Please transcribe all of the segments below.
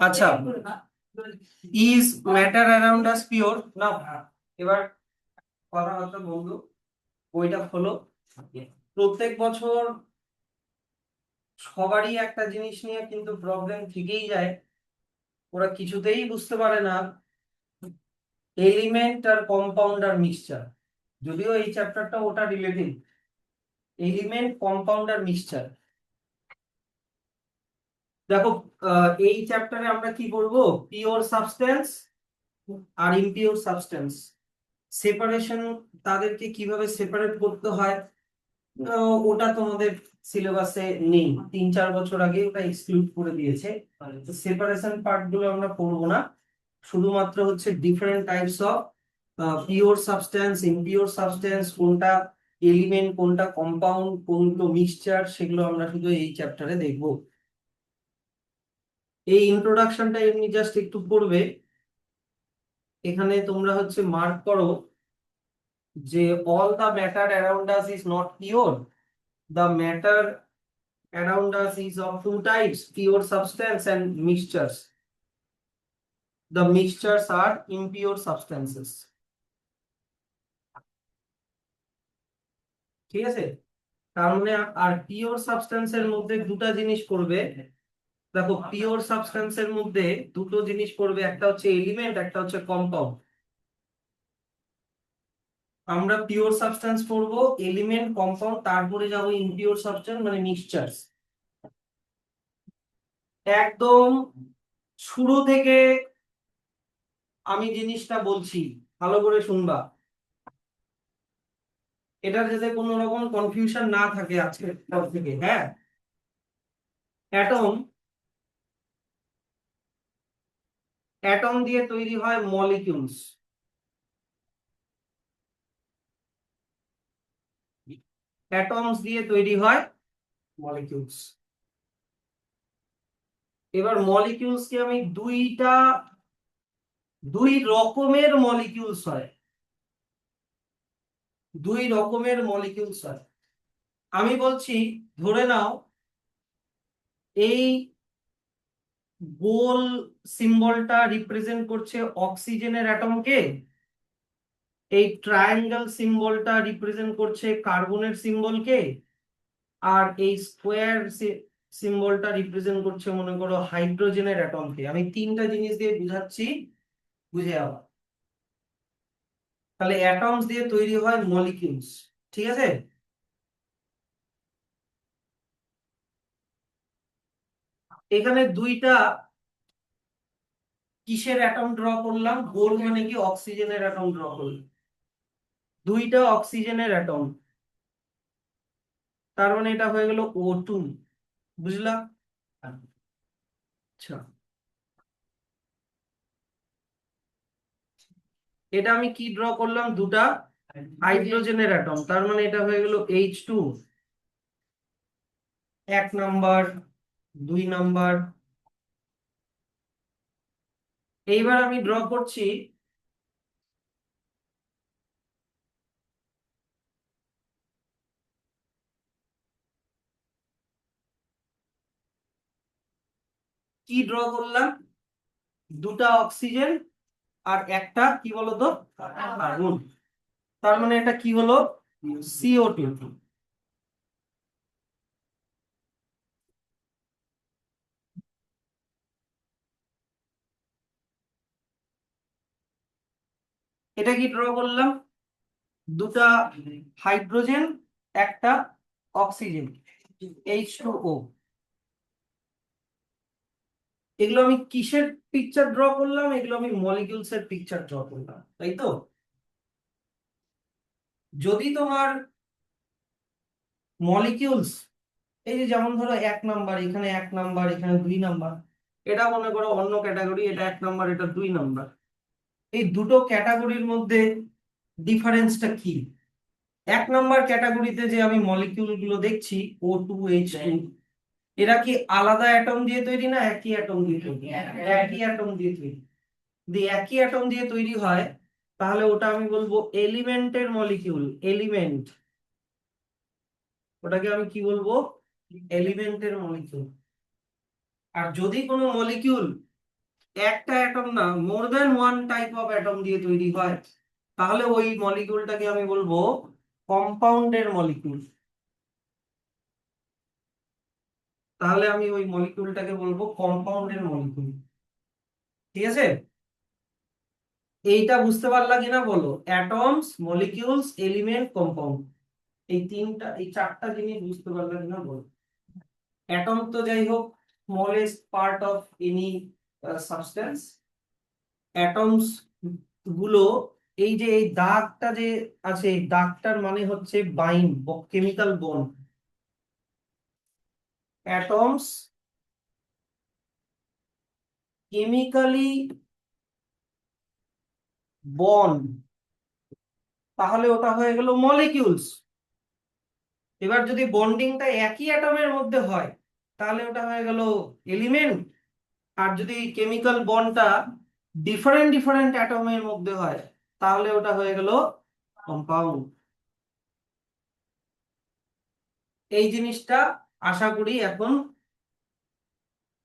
আচ্ছা, is matter around us pure? না, এবার কথা হতো বন্ধু, বইটা হলো প্রত্যেক বছর সবারই একটা জিনিস নিয়ে কিন্তু প্রবলেম থেকেই যায়, ওরা কিছুতেই বুঝতে পারে না এলিমেন্ট আর কম্পাউন্ড আর মিক্সচার। যদিও এই চ্যাপ্টারটা ওটা রিলেটিভ, এলিমেন্ট কম্পাউন্ড আর মিক্সচার। দেখো, এই চ্যাপ্টারে আমরা কি করব, পিওর সাবস্টেন্স আর ইমপিওর সাবস্টেন্স সেপারেশন, তাদেরকে কিভাবে সেপারেট করতে হয় ওটা তোমাদের সিলেবাসে নেই, 3-4 বছর আগে ওটা এক্সক্লুড করে দিয়েছে। সেপারেশন পার্ট গুলো আমরা পড়বো না, শুধুমাত্র হচ্ছে different types of pure substance, impure substance, কোনটা এলিমেন্ট, কোনটা কম্পাউন্ড, কোনগুলো মিক্সচার, সেগুলো আমরা শুধু এই চ্যাপ্টারে দেখবো। এই ইন্ট্রোডাকশনটা এমনি জাস্ট একটু পড়বে, এখানে তোমরা হচ্ছে মার্ক করো যে all the matter around us is not pure. The matter around us is of two types, pure substance and mixtures. The mixtures are impure substances. ঠিক আছে, তার মানে আর পিওর সাবস্টেন্সের মধ্যে দুটো জিনিস পড়বে। দেখো, পিওর সাবস্টেন্সের মধ্যে দুটো জিনিস পড়বে, একটা হচ্ছে এলিমেন্ট, একটা হচ্ছে কম্পাউন্ড। আমরা পিওর সাবস্টেন্স পড়বো, এলিমেন্ট, কম্পাউন্ড, তারপরে যাবো ইমপিওর সাবস্টেন্স মানে মিক্সচার্স। একদম শুরু থেকে আমি জিনিসটা বলছি, ভালো করে শুনবা, এটার যাতে কোনো রকম কনফিউশন না থাকে আজকের পর থেকে। হ্যাঁ, অ্যাটম, অ্যাটম দিয়ে তৈরি হয় মলিকিউলস, অ্যাটমস দিয়ে তৈরি হয় মলিকিউলস। এবার মলিকিউলস কে আমি দুই রকমের মলিকিউলস হয়, দুই রকমের মলিকিউলস হয়। আমি বলছি, ধরে নাও এই গোল সিম্বলটা রিপ্রেজেন্ট করছে অক্সিজেনের অ্যাটমকে, এই ট্রায়াঙ্গেল সিম্বলটা রিপ্রেজেন্ট করছে কার্বনের সিম্বলকে, আর এই স্কোয়ার সিম্বলটা রিপ্রেজেন্ট করছে মনে করো হাইড্রোজেনের অ্যাটমকে। আমি তিনটা জিনিস দিয়ে বুঝাচ্ছি, বুঝে যাওয়া। তাহলে অ্যাটমস দিয়ে তৈরি হয় মলিকিউলস, ঠিক আছে। এখানে দুইটা কিসের অ্যাটম ড্র করলাম, গোল মানে কি অক্সিজেনের অ্যাটম ড্র করলাম, দুইটা অক্সিজেনের অ্যাটম, তার মানে এটা হয়ে গেল O2, বুঝলাম। আচ্ছা, এটা আমি কি ড্র করলাম, দুটা হাইড্রোজেনের অ্যাটম, তার মানে এটা হয়ে গেল H2, 1 নাম্বার, 2 নাম্বার। এইবার আমি ড্র করছি কি ড্র করলাম, দুটা অক্সিজেন আর একটা কি বলতো কার্বন, তার মানে এটা কি হলো, CO2। এটা কি ড্র করলাম, দুটা হাইড্রোজেন, একটা অক্সিজেন, H2O। এগুলো আমি কিসের পিকচার ড্র করলাম, এগুলো আমি মলিকিউলস এর পিকচার ড্র করলাম, তাই তো। যদি তোমার মলিকিউলস, এই যে যেমন ধরো 1 নাম্বার, এখানে 1 নাম্বার, এখানে 2 নাম্বার, এটা মনে করো অন্য ক্যাটাগরি, এটা 1 নাম্বার, এটা 2 নাম্বার। এই দুটো ক্যাটাগরির মধ্যে ডিফারেন্সটা কি, 1 নাম্বার ক্যাটাগরিতে যে আমি মলিকিউল গুলো দেখছি O2H2, এরা কি আলাদা অ্যাটম দিয়ে তৈরি না একই অ্যাটম দিয়ে তৈরি? একই অ্যাটম দিয়ে তৈরি। যদি একই অ্যাটম দিয়ে তৈরি হয় তাহলে ওটা আমি বলবো এলিমেন্টের মলিকিউল, এলিমেন্ট। ওটাকে আমি কি বলবো, এলিমেন্টের মলিকিউল। আর যদি কোনো মলিকিউল একটা অ্যাটম না, more than one type of atom দিয়ে তৈরি হয়, তাহলে ওই মলিকিউলটাকে আমি বলবো কম্পাউন্ডের মলিকিউল। তাহলে আমি ওই মলিকিউলটাকে বলবো কম্পাউন্ডের মলিকিউল। ঠিক আছে? এইটা বুঝতে পারলা কিনা বলো? অ্যাটমস, মলিকিউলস, এলিমেন্ট, কম্পাউন্ড, এই চারটা জিনিস বুঝতে পারলা কিনা বলো? অ্যাটম তো যাই হোক smallest part of any substance. Atoms গুলো, এই যে এই দাগটা যে আছে, এই দাগটার মানে হচ্ছে bind, chemical bond. Atoms chemically bond, তাহলে ওটা হয়ে গেল মলিকিউলস। এবার যদি বন্ডিংটা একই অ্যাটমের মধ্যে হয়, তাহলে ওটা হয়ে গেল এলিমেন্ট। আর যদি কেমিক্যাল বন্ডটা ডিফারেন্ট ডিফারেন্ট অ্যাটমের মধ্যে হয়, তাহলে ওটা হয়ে গেল কম্পাউন্ড। এই জিনিসটা আশা করি এখন।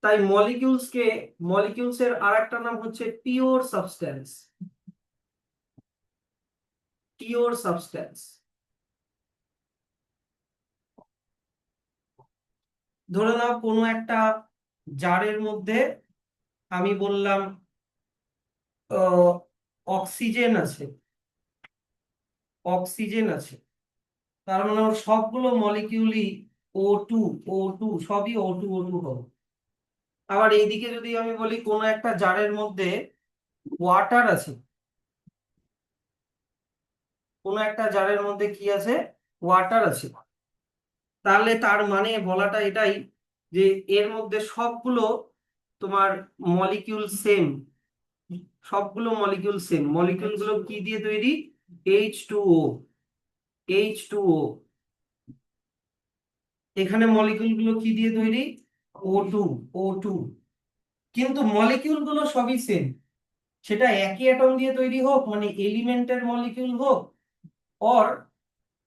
তাই মলিকিউলস এর আরেকটা নাম হচ্ছে পিওর সাবস্টেন্স। Pure substance. ধরে নাও কোনো একটা জারের মধ্যে আমি বললাম অক্সিজেন আছে, অক্সিজেন আছে, তার মানে ওর সবগুলো মলিকিউলই O2, O2, সবই O2, O2 হবে। আবার এইদিকে যদি আমি বলি কোনো একটা জারের মধ্যে ওয়াটার আছে, কোনো একটা জারের মধ্যে কি আছে, ওয়াটার আছে, তাহলে তার মানে বলাটা এটাই যে এর মধ্যে সবগুলো তোমার মলিকিউল সেম, সবগুলো মলিকিউল সেম। মলিকিউল গুলো কি দিয়ে তৈরি? H2O, H2O। এখানে মলিকিউল গুলো কি দিয়ে তৈরি? O2, O2। কিন্তু মলিকিউল গুলো সবই সেম, সেটা একই অ্যাটম দিয়ে তৈরি হোক, মানে এলিমেন্টের মলিকিউল হোক, অর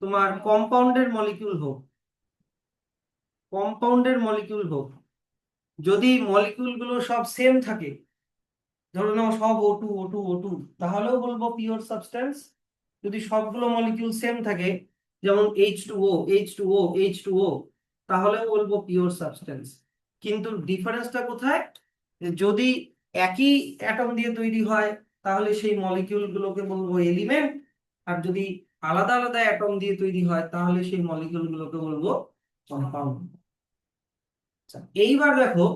তোমার কম্পাউন্ডের মলিকিউল হোক, কম্পাউন্ডের মলিকিউল হোক, যদি মলিকিউল গুলো সব সেম থাকে, ধরে নাও সব O2, O2, O2, তাহলেও বলবো পিওর সাবস্টেন্স। যদি সবগুলো মলিকিউল সেম থাকে, যেমন H2O, H2O, H2O, তাহলেও বলবো পিওর সাবস্টেন্স। কিন্তু ডিফারেন্সটা কোথায়? যে যদি একই অ্যাটম দিয়ে তৈরি হয়, তাহলে সেই মলিকিউল গুলোকে বলবো এলিমেন্ট। আর যদি আলাদা আলাদা অ্যাটম দিয়ে তৈরি হয়, তাহলে সেই মলিকিউল গুলোকে বলবো কম্পাউন্ড। এইবার দেখো,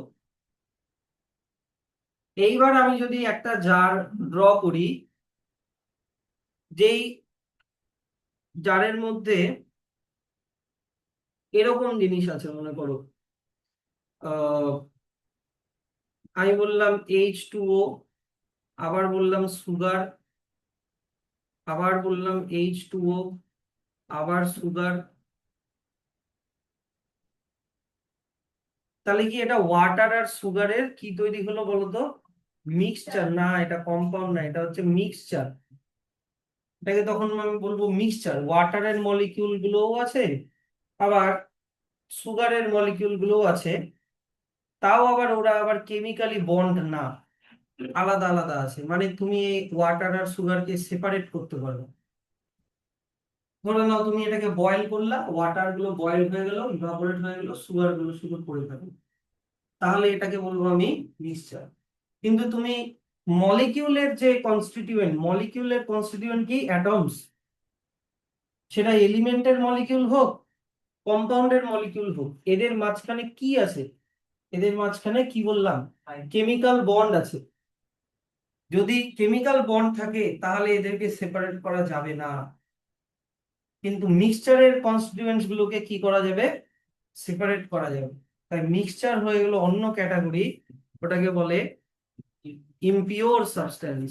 এইবার আমি যদি একটা জার ড্র করি, যেই জারের মধ্যে এরকম জিনিস আছে, মনে করো আহ আমি বললাম H2O, আবার বললাম সুগার, আবার বললাম H2O, আবার সুগার। তাহলে কি এটা ওয়াটার আর সুগারের কি তৈরি হলো বলতো? মিক্সচার। না, এটা কম্পাউন্ড না, এটা হচ্ছে মিক্সচার। এটাকে তখন আমি বলবো মিক্সচার। ওয়াটারের মলিকিউল গুলোও আছে, আবার সুগারের মলিকিউল গুলোও আছে, তাও আবার ওরা আবার কেমিক্যালি বন্ড না, আলাদা আলাদা আছে। মানে তুমি ওয়াটার আর সুগারকে সেপারেট করতে পারবে। ধরে নাও তুমি এটাকে বয়েল করলা, ওয়াটার গুলো বয়েল হয়ে গেল, ইভাপোরেট হয়ে গেল, সুগার গুলো শুধু পড়ে থাকলো, তাহলে এটাকে বলবো আমি মিক্সচার। কিন্তু তুমি মলিকিউলের কনস্টিটিউয়েন্ট কি? অ্যাটমস। সেটা এলিমেন্টের মলিকিউল হোক, কম্পাউন্ডের মলিকিউল হোক, এদের মাঝখানে কি আছে? এদের মাঝখানে কি বললাম? কেমিক্যাল বন্ড আছে। যদি কেমিক্যাল বন্ড থাকে, তাহলে এদেরকে সেপারেট করা যাবে না। কিন্তু মিক্সচারের কনস্টিটিউয়েন্টস গুলোকে কি করা যাবে? সেপারেট করা যাবে। তাই মিক্সচার হয়ে গেল অন্য ক্যাটাগরি, ওটাকে বলে ইমপিওর সাবস্টেন্স।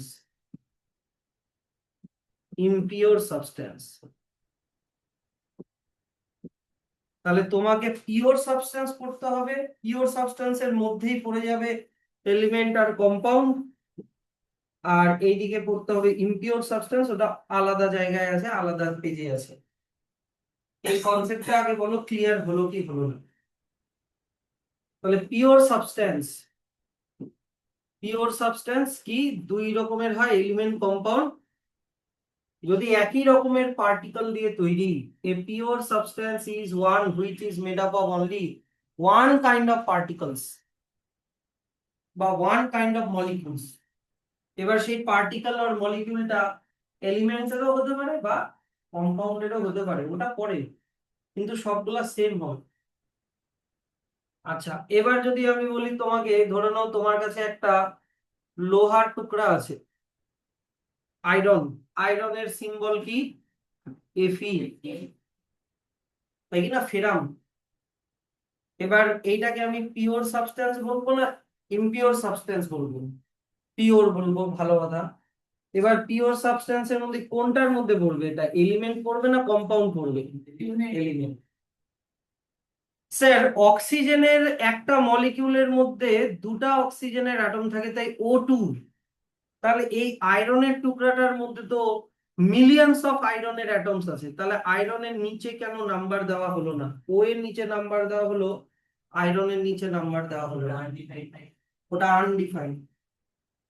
Impure substance. তাহলে তোমাকে পিওর সাবস্টেন্স পড়তে হবে, পিওর সাবস্টেন্সের মধ্যেই পড়ে যাবে এলিমেন্ট আর কম্পাউন্ড। আর এইদিকে পড়তে হবে ইমপিওর সাবস্টেন্স, ওটা আলাদা জায়গায় আছে, আলাদা পেজে আছে। এই কনসেপ্টটা আগে বলো, ক্লিয়ার হলো কি হলো না? তাহলে পিওর সাবস্টেন্স কি দুই রকমের হয়, এলিমেন্ট কম্পাউন্ড। যদি একই রকমের পার্টিকেল দিয়ে তৈরি, a pure substance is one which is made up of only one kind of particles বা ওয়ান কাইন্ড অফ মলিকিউলস। এবার সেই পার্টিকেল আর মলিকিউলটা এলিমেন্টসেরও হতে পারে বা কম্পাউন্ডেরও হতে পারে, ওটা পরে, কিন্তু সবগুলা সেম হবে। আচ্ছা, এবার যদি আমি বলি তোমাকে, ধরে নাও তোমার কাছে একটা লোহার টুকরা আছে, আয়রনের সিম্বল কি? Fe, তাই কি না, ফেরাম। এবার এইটাকে আমি পিওর সাবস্টেন্স বলবো না ইমপিওর সাবস্টেন্স বলবো? পিওর বলবো, ভালো কথা। এবার পিওর সাবস্টেন্সের মধ্যে কোনটার মধ্যে পড়বে, এটা এলিমেন্ট পড়বে না কম্পাউন্ড পড়বে? এলিমেন্ট। স্যার, অক্সিজেনের একটা মলিকিউলের মধ্যে দুটা অক্সিজেনের অ্যাটম থাকে, তাই O2। তাহলে এই আয়রনের টুকরাটার মধ্যে তো মিলিয়নস অফ আয়রনের অ্যাটমস আছে, তাহলে আয়রনের নিচে কেন নাম্বার দেওয়া হলো না? ও এর নিচে নাম্বার দেওয়া হলো, আয়রনের নিচে নাম্বার দেওয়া হলো না। ওটা আনডিফাইন্ড।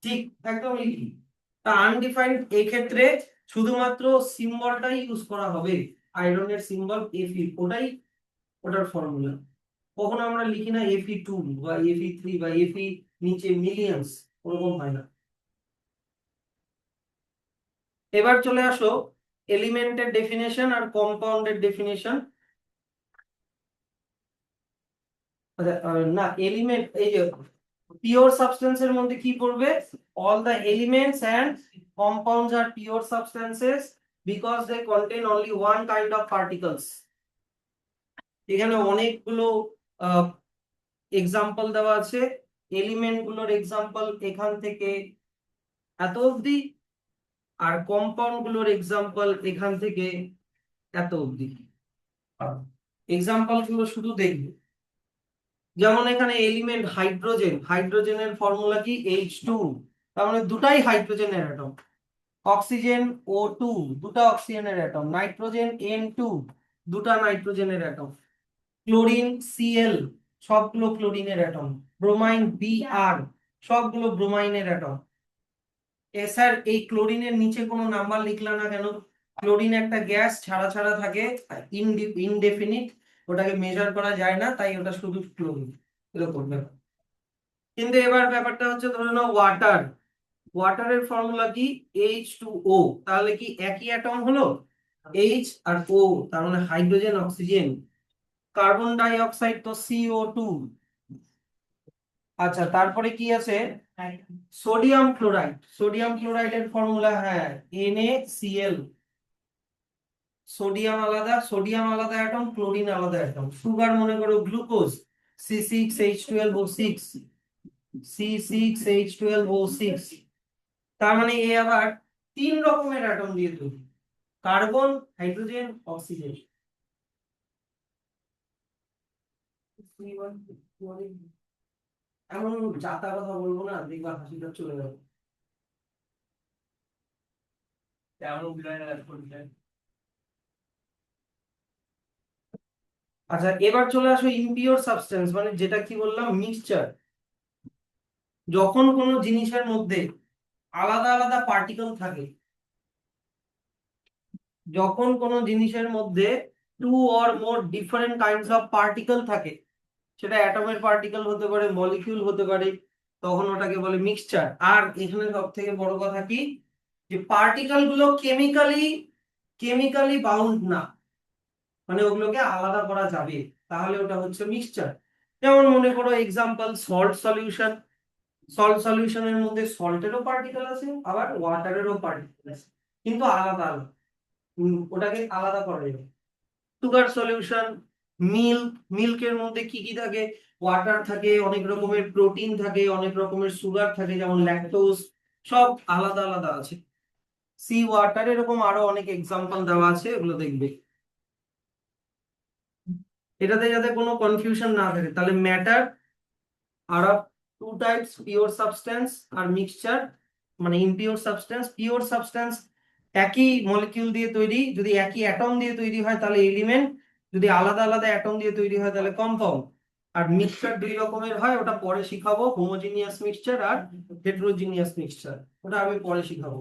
ঠিক, একদম ঠিক। তা আনডিফাইন্ড এই ক্ষেত্রে শুধুমাত্র সিম্বলটাই ইউজ করা হবে, আয়রনের সিম্বল Fe, ওটাই ওটার ফর্মুলা। কখনো আমরা লিখি না Fe2 বা Fe3 বা Fe নিচে মিলিয়নস, ওরকম হয় না। এবার চলে আসো এলিমেন্টের ডেফিনেশন আর কম্পাউন্ডের ডেফিনেশন। না, এলিমেন্ট এই যে পিওর সাবস্টেন্সের মধ্যে কি পড়বে? All the elements and compounds আর pure substances because they contain only one kind of particles. এখানে অনেকগুলো এক্সাম্পল দেওয়া আছে, এলিমেন্ট গুলোর এক্সাম্পল এখান থেকে এত অবধি, আর কম্পাউন্ড গুলোর এক্সাম্পল এখান থেকে এত অবধি। এক্সাম্পল গুলো শুধু দেখবে। যেমন এখানে এলিমেন্ট হাইড্রোজেন, হাইড্রোজেনের ফর্মুলা কি? H2, তার মানে দুটাই হাইড্রোজেনের অ্যাটম। অক্সিজেন O2, দুটা অক্সিজেনের অ্যাটম। নাইট্রোজেন N2, দুটা নাইট্রোজেনের অ্যাটম। ক্লোরিন Cl, সবগুলো ক্লোরিনের অ্যাটম। ব্রোমাইন Br, সবগুলো ব্রোমাইনের অ্যাটম। স্যার, এই ক্লোরিনের নিচে কোনো নাম্বার লিখলা না কেন? ক্লোরিন একটা গ্যাস, ছাড়া ছাড়া থাকে, ইনডেফিনিট, ওটাকে মেজার করা যায় না, তাই ওটা শুধু ক্লোরিন, এরকম ব্যাপার। কিন্তু এবার ব্যাপারটা হচ্ছে, ধরে নাও ওয়াটারের ফর্মুলা কি? H2O, তাহলে কি একই অ্যাটম হলো? H আর O, তার মানে hydrogen oxygen. Carbon die oxide তো CO2। আচ্ছা, তারপরে কি আছে? সোডিয়াম ক্লোরাইডের ফর্মুলা, হ্যাঁ, NaCl। সোডিয়াম আলাদা অ্যাটম, ক্লোরিন আলাদা অ্যাটম। সুগার মনে করো গ্লুকোজ, C6H12O6, C6H12O6। তার মানে এ আবার তিন রকমের অ্যাটম দিয়ে তৈরি, কার্বন, হাইড্রোজেন, অক্সিজেন। এমন যাতা কথা বলবো না, দেখবা হাসিটা চলে যাবে। আচ্ছা, এবার চলে আসো ইমপিওর সাবস্টেন্স, মানে যেটা কি বললাম, মিক্সচার। যখন কোনো জিনিসের মধ্যে আলাদা আলাদা পার্টিকেল থাকে, যখন কোনো জিনিসের মধ্যে two or more different kinds of particle থাকে, সেটা অ্যাটমের পার্টিকেল হতে পারে, মলিকিউল হতে পারে, তখন ওটাকে বলে মিক্সচার। আর এখানে সব থেকে বড় কথা কি, যে পার্টিকেল গুলো কেমিক্যালি বাউন্ড না, মানে ওগুলোকে আলাদা করা যাবে, তাহলে ওটা হচ্ছে মিক্সচার। যেমন মনে করো এক্সাম্পল, সল্ট সলিউশনের মধ্যে সল্টেরও পার্টিকেল আছে, আবার ওয়াটারেরও পার্টিকেল আছে, কিন্তু আলাদা আলাদা, ওটাকে আলাদা করা যাবে। সুগার সলিউশন, মিল্কের মধ্যে কি কি থাকে? ওয়াটার থাকে, অনেক রকমের প্রোটিন থাকে, অনেক রকমের সুগার থাকে, যেমন ল্যাকটোজ, সব আলাদা আলাদা আছে। সি ওয়াটার, এরকম আরো অনেক এক্সাম্পল দেওয়া আছে, এগুলো দেখবে। এটাতে যাতে কোনো কনফিউশন না থাকে, তাহলে ম্যাটার আর টু টাইপস, পিওর সাবস্টেন্স আর মিক্সচার, মানে ইমপিওর সাবস্টেন্স। পিওর সাবস্টেন্স একই মলিকিউল দিয়ে তৈরি, যদি একই অ্যাটম দিয়ে তৈরি হয় তাহলে এলিমেন্ট, যদি আলাদা আলাদা অ্যাটম দিয়ে তৈরি হয় তাহলে কম্পাউন্ড। আর মিক্সচার দুই রকমের হয়, ওটা পরে শিখাবো, হোমোজিনিয়াস মিক্সচার আর হেটেরোজিনিয়াস মিক্সচার, ওটা আমি পরে শিখাবো।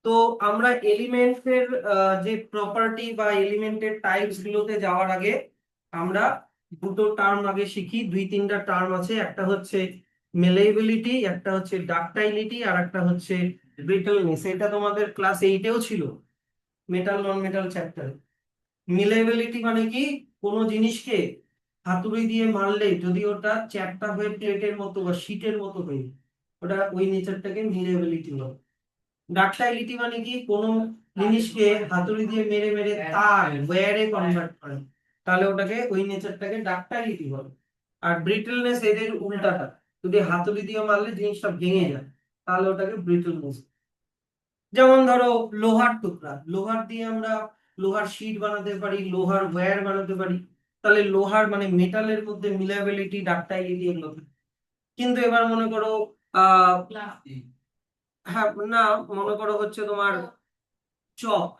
তো আমরা এলিমেন্টের যে প্রপার্টি বা এলিমেন্টের টাইপস গুলোতে যাওয়ার আগে আমরা দুটো টার্ম আগে শিখি, দুই তিনটা টার্ম আছে, একটা হচ্ছে মেলেবিলিটি, একটা হচ্ছে ডাকটাইলিটি, আর একটা হচ্ছে ব্রিটলনেস। এটা তোমাদের ক্লাস 8-এও ছিল, মেটাল নন মেটাল চ্যাপ্টারে। মিলেবিলিটি মানে কি, কোনো জিনিসকে হাতুড়ি দিয়ে মারলে যদি ওটা চ্যাপ্টা হয়ে প্লেটের মতো বা শীটের মতো হয়ে, ওটা ওই নেচারটাকে মিলেবিলিটি বলে। ডাকটাইলিটি মানে কি, কোন জিনিসকে হাতুড়ি দিয়ে মেরে মেরে তার ওয়্যারে কনভার্ট করে, তাহলে ওটাকে ওই নেচারটাকে ডাকটাইলিটি বলে। আর ব্রিটলনেস এদের উল্টাটা, যদি হাতুড়ি দিয়ে মারলে জিনিসটা ভেঙে যায়, তাহলে ওটাকে ব্রিটলনেস। যেমন ধরো লোহার টুকরা, লোহার দিয়ে আমরা লোহার শিট বানাতে পারি, লোহার ওয়্যার বানাতে পারি, তাহলে লোহার মানে মেটালের মধ্যে মিলাবিলিটি ডাকটাইলিটি এগুলো থাকে। কিন্তু এবার মনে করো আহ হ্যাঁ না, মনে করো হচ্ছে তোমার চক,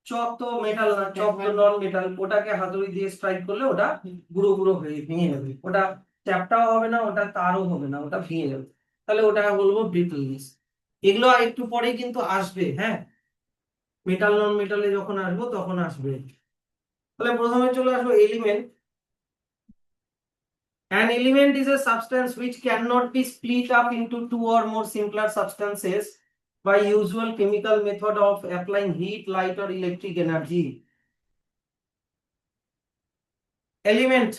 চক তো মেটাল না, চক তো নন মেটাল, ওটাকে হাতুড়ি দিয়ে স্ট্রাইক করলে ওটা গুঁড়ো গুঁড়ো হয়ে ভেঙে যাবে, ওটা চ্যাপ্টাও হবে না, ওটা তারও হবে না, ওটা ভেঙে যাবে, তাহলে ওটা বলবো ব্রিটলনেস। এগুলো একটু পরে কিন্তু আসবে, হ্যাঁ, মেটাল নন মেটালে যখন আসবো তখন আসবে। তাহলে প্রথমে চলে আসবো element. An element is a substance which cannot be split up into two or more simpler substances by usual chemical method of applying heat, light or electric energy. Element,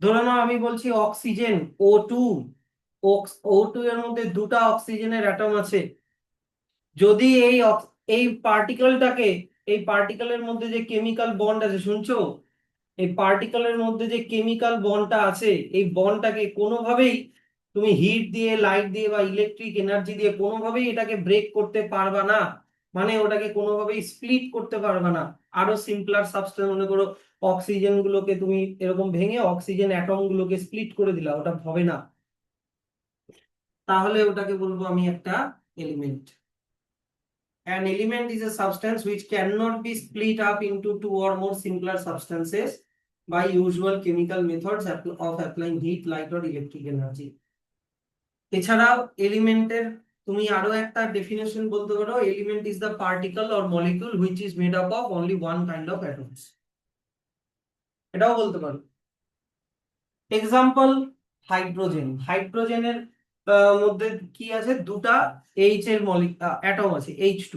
ধরে নাও আমি বলছি অক্সিজেন O2, O2 এর মধ্যে দুটা অক্সিজেনের atom আছে। যদি এই পার্টিকেলটাকে, এই পার্টিকেলের মধ্যে যে কেমিক্যাল বন্ড আছে, শুনছো, এই পার্টিকেলের মধ্যে যে কেমিক্যাল বন্ডটা আছে, এই বন্ডটাকে কোনোভাবেই তুমি হিট দিয়ে, লাইট দিয়ে বা ইলেকট্রিক এনার্জি দিয়ে কোনোভাবেই এটাকে ব্রেক করতে পারবা না, মানে ওটাকে কোনোভাবেই স্প্লিট করতে পারবা না। আরো সিম্পলার সাবস্টেন্স, মনে করো অক্সিজেন গুলোকে তুমি এরকম ভেঙে অক্সিজেন অ্যাটম গুলোকে স্প্লিট করে দিলা, ওটা হবে না, তাহলে ওটাকে বলবো আমি একটা element. An element is a substance which cannot be split up into two or more simpler substances by usual chemical methods of applying heat, light or electric energy. এছাড়াও এলিমেন্টের তুমি আরো একটা ডেফিনেশন বলতে পারো, element is the particle or molecule which is made up of only one kind of atoms, এটাও বলতে পারো। এক্সাম্পল, হাইড্রোজেন, হাইড্রোজেনের মধ্যে কি আছে, দুটা এইচ এর অ্যাটম আছে, H2,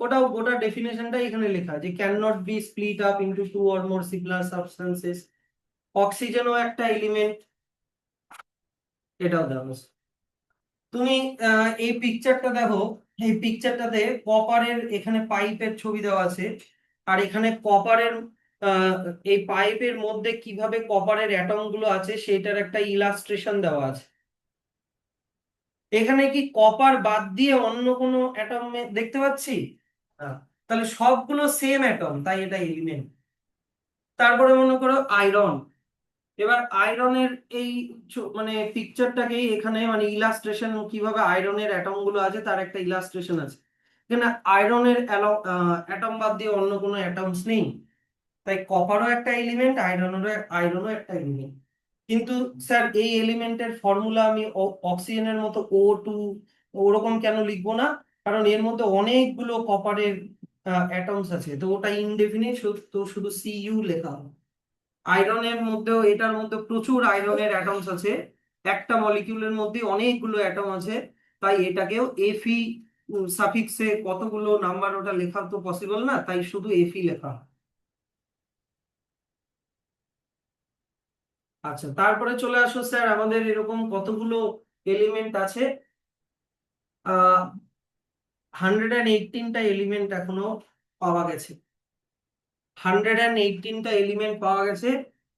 ওটাও গোটা ডেফিনেশনটা এখানে লেখা আছে, can not be split up into two or more similar substances. অক্সিজেনও একটা এলিমেন্ট, এটাও দেখো। তুমি এই পিকচারটা দেখো, এই পিকচারটাতে কপারের এখানে পাইপের ছবি দেওয়া আছে, আর এখানে কপারের এই পাইপের মধ্যে কিভাবে কপারের অ্যাটম গুলো আছে সেটার একটা ইলাস্ট্রেশন দেওয়া আছে। এখানে কি কপার বাদ দিয়ে অন্য কোনো অ্যাটম দেখতে পাচ্ছি? না। তাহলে সবগুলো সেম অ্যাটম, তাই এটা এলিমেন্ট। তারপরে মনে করো আয়রন, এবার আয়রনের এই মানে পিকচারটাকেই এখানে মানে ইলাস্ট্রেশন, কিভাবে আয়রনের অ্যাটম গুলো আছে তার একটা ইলাস্ট্রেশন আছে। এখানে আয়রনের অ্যাটম বাদ দিয়ে অন্য কোনো অ্যাটমস নেই, তাই কপারও একটা এলিমেন্ট, আয়রনও একটা এলিমেন্ট। কিন্তু স্যার এই এলিমেন্টের ফর্মুলা আমি অক্সিজেনের মতো O2 ওরকম কেন লিখবো না, কারণ এর মধ্যে অনেকগুলো কপারের অ্যাটমস আছে, তো ওটা ইনডেফিনিট, তো শুধু Cu লেখা হবে। আয়রনের মধ্যেও, এটার মধ্যে প্রচুর আয়রনের অ্যাটমস আছে, একটা মলিকিউলের মধ্যে অনেকগুলো অ্যাটম আছে, তাই এটাকেও Fe সাফিক্সে কতগুলো নাম্বার ওটা লেখা তো পসিবল না, তাই শুধু Fe লেখা হয়। আচ্ছা, তারপরে চলে আসো স্যার, আমাদের এরকম কতগুলো এলিমেন্ট আছে, 118টা এলিমেন্ট এখনো পাওয়া গেছে, 118টা এলিমেন্ট পাওয়া গেছে।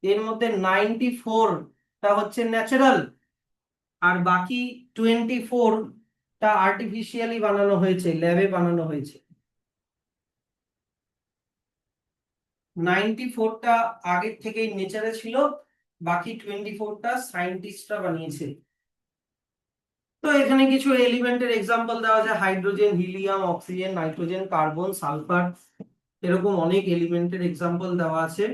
এর মধ্যে 94টা হচ্ছে ন্যাচারাল, আর বাকি 24টা আর্টিফিশিয়ালি বানানো হয়েছে, ল্যাবে বানানো হয়েছে। 94টা আগের থেকেই নেচারে ছিল, বাকি 24টা সায়েন্টিস্টরা বানিয়েছে। তো এখানে কিছু এলিমেন্টের এক্সাম্পল দেওয়া যায়, hydrogen, helium, oxygen, nitrogen, carbon, sulphur, এরকম অনেক এলিমেন্টের এক্সাম্পল দেওয়া আছে।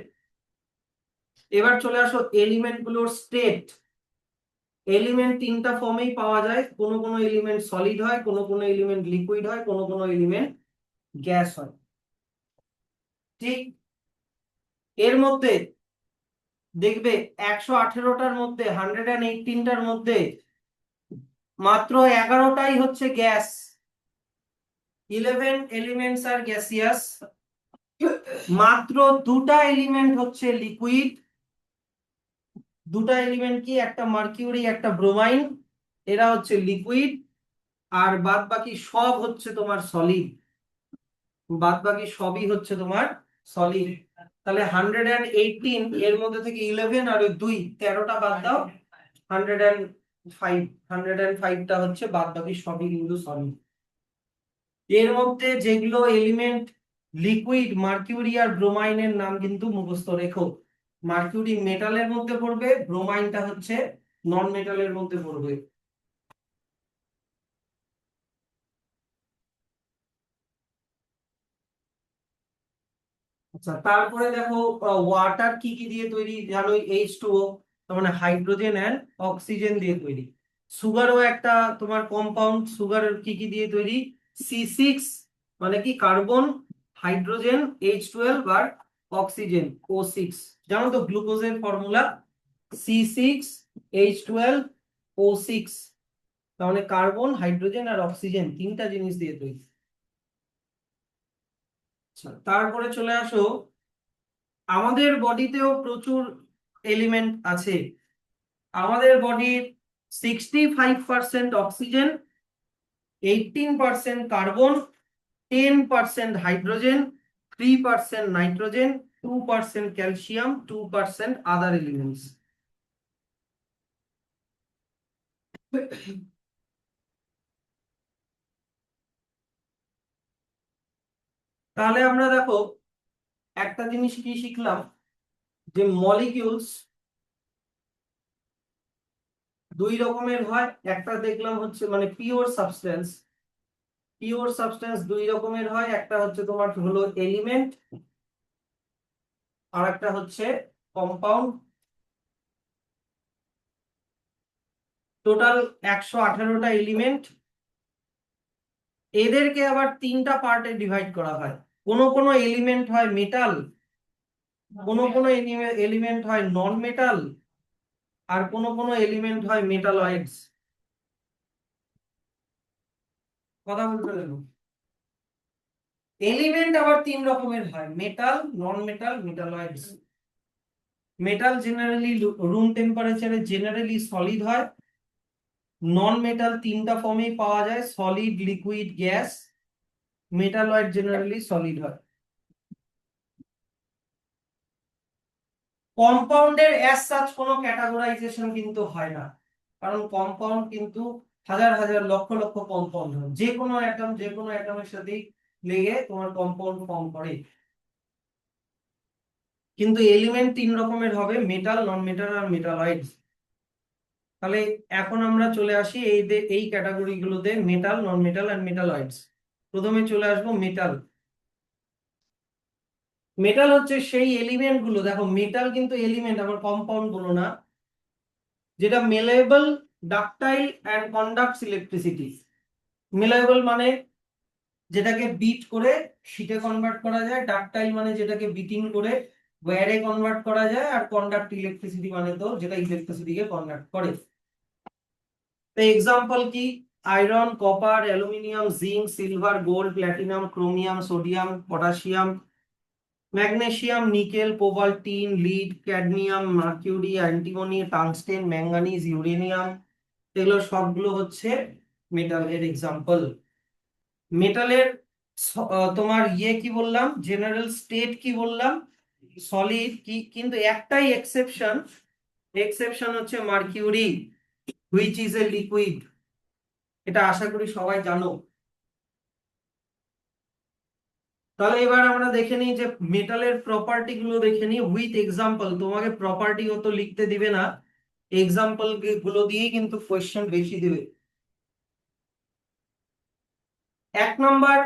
এবার চলে আসো এলিমেন্ট গুলোর স্টেট। এলিমেন্ট তিনটা ফর্মেই পাওয়া যায়, কোনো কোনো এলিমেন্ট সলিড হয়, কোনো কোনো এলিমেন্ট লিকুইড হয়, কোনো কোনো এলিমেন্ট গ্যাস হয়। ঠিক, এর মধ্যে দেখবে 118টার মধ্যে 118টার মধ্যে মাত্র 11টাই হচ্ছে গ্যাস। 11 এলিমেন্টস আর গ্যাসিয়াস। মাত্র দুটা এলিমেন্ট হচ্ছে লিকুইড। দুটা এলিমেন্ট কি, একটা মার্কিউরি একটা ব্রোমাইন, এরা হচ্ছে লিকুইড। আর বাদ বাকি সব হচ্ছে তোমার সলিড। বাদ বাকি সবই হচ্ছে তোমার সলিড। তাহলে 118 এর মধ্যে থেকে 11 আর 2 13টা বাদ দাও, 105। 105টা হচ্ছে, বাদ বাকি সবই কিন্তু সলিড। এর মধ্যে যেগুলো এলিমেন্ট লিকুইড, মার্কিউরি আর ব্রোমাইনের নাম কিন্তু মুখস্থ রেখো। মার্কিউরি মেটালের মধ্যে পড়বে, ব্রোমাইনটা হচ্ছে নন মেটালের মধ্যে পড়বে। আচ্ছা, তারপরে দেখো ওয়াটার কি কি দিয়ে তৈরি জানো, H2O, তার মানে হাইড্রোজেন এন্ড অক্সিজেন দিয়ে তৈরি। সুগারও একটা তোমার কম্পাউন্ড, সুগার কি কি দিয়ে তৈরি, C6, মানে কি কার্বন, হাইড্রোজেন H12 আর অক্সিজেন O6। জানো তো গ্লুকোজের ফর্মুলা C6H12O6, তার মানে কার্বন, হাইড্রোজেন আর অক্সিজেন তিনটা জিনিস দিয়ে তৈরি। আচ্ছা, তারপরে চলে আসো, আমাদের বডিতেও প্রচুর এলিমেন্ট আছে। আমাদের বডির 65% oxygen, 18% carbon, 10% hydrogen, 3% nitrogen, 2% calcium, 2% আদার এলিমেন্টস। তাহলে আমরা দেখো একটা জিনিস কি শিখলাম, যে মলিকিউলস দুই রকমের হয়। একটা দেখলাম হচ্ছে মানে পিওর সাবস্টেন্স। পিওর সাবস্টেন্স দুই রকমের হয়, একটা হচ্ছে তোমার হলো এলিমেন্ট, আর একটা হচ্ছে কম্পাউন্ড। Total 118টা element. এদেরকে আবার তিনটা পার্টে ডিভাইড করা হয়। কোনো কোনো এলিমেন্ট হয় মেটাল, কোনো কোনো এলিমেন্ট হয় নন মেটাল, আর কোনো কোনো এলিমেন্ট হয় মেটালয়েডস। কথা বলতে গেল এলিমেন্ট আবার তিন রকমের হয়, metal, non metal, metalloids. Metal generally room টেম্পারেচারে জেনারেলি সলিড হয়। নন মেটাল তিনটা ফর্মেই পাওয়া যায়, solid, liquid, gas. Metalloid generally solid হয়। কম্পাউন্ডের অ্যাজ সাচ কোনো ক্যাটাগরাইজেশন কিন্তু হয় না, কারণ কম্পাউন্ড কিন্তু হাজার হাজার লক্ষ লক্ষ কম্পাউন্ড হয়, যে কোনো অ্যাটম যে কোনো অ্যাটমের সাথে লেগে তোমার কম্পাউন্ড ফর্ম করে। কিন্তু এলিমেন্ট তিন রকমের হবে, মেটাল, নন মেটাল আর মেটালয়েডস। তাহলে এখন আমরা চলে আসি এই ক্যাটাগরি গুলোতে, মেটাল, নন মেটাল আর মেটালয়েডস। প্রথমে চলে আসবো মেটাল। মেটাল হচ্ছে সেই এলিমেন্ট গুলো, দেখো মেটাল কিন্তু এলিমেন্ট, আবার কম্পাউন্ড বলো না, যেটা মেলেবল, ডাকটাইল অ্যান্ড কন্ডাক্টস ইলেকট্রিসিটি। মেলেবল মানে যেটাকে বিট করে শীটে কনভার্ট করা যায়, ডাকটাইল মানে যেটাকে বিটিং করে ওয়্যারে কনভার্ট করা যায়, আর কন্ডাক্ট ইলেকট্রিসিটি মানে তো যেটা ইলেকট্রিসিটিকে কনভার্ট করে। তো এক্সাম্পল কি, iron, copper, aluminium, zinc, silver, gold, platinum, chromium, sodium, potassium, magnesium, nickel, cobalt, tin, lead, cadmium, mercury, antimony, tungsten, manganese, uranium, এগুলো সবগুলো হচ্ছে মেটালের এক্সাম্পল। মেটালের তোমার ইয়ে কি বললাম, জেনারেল স্টেট কি বললাম, সলিড কি, কিন্তু একটাই এক্সেপশন, এক্সেপশন হচ্ছে mercury, which is a liquid. এটা আশা করি সবাই জানো। তাহলে এবার আমরা দেখে নিই যে মেটালের প্রপার্টি গুলো দেখে নিই উইথ এক্সাম্পল। তোমাকে প্রপার্টি অত লিখতে দিবে না, এক্সাম্পল গুলো দিয়েই কিন্তু কোয়েশ্চেন বেশি দিবে। এক নম্বর,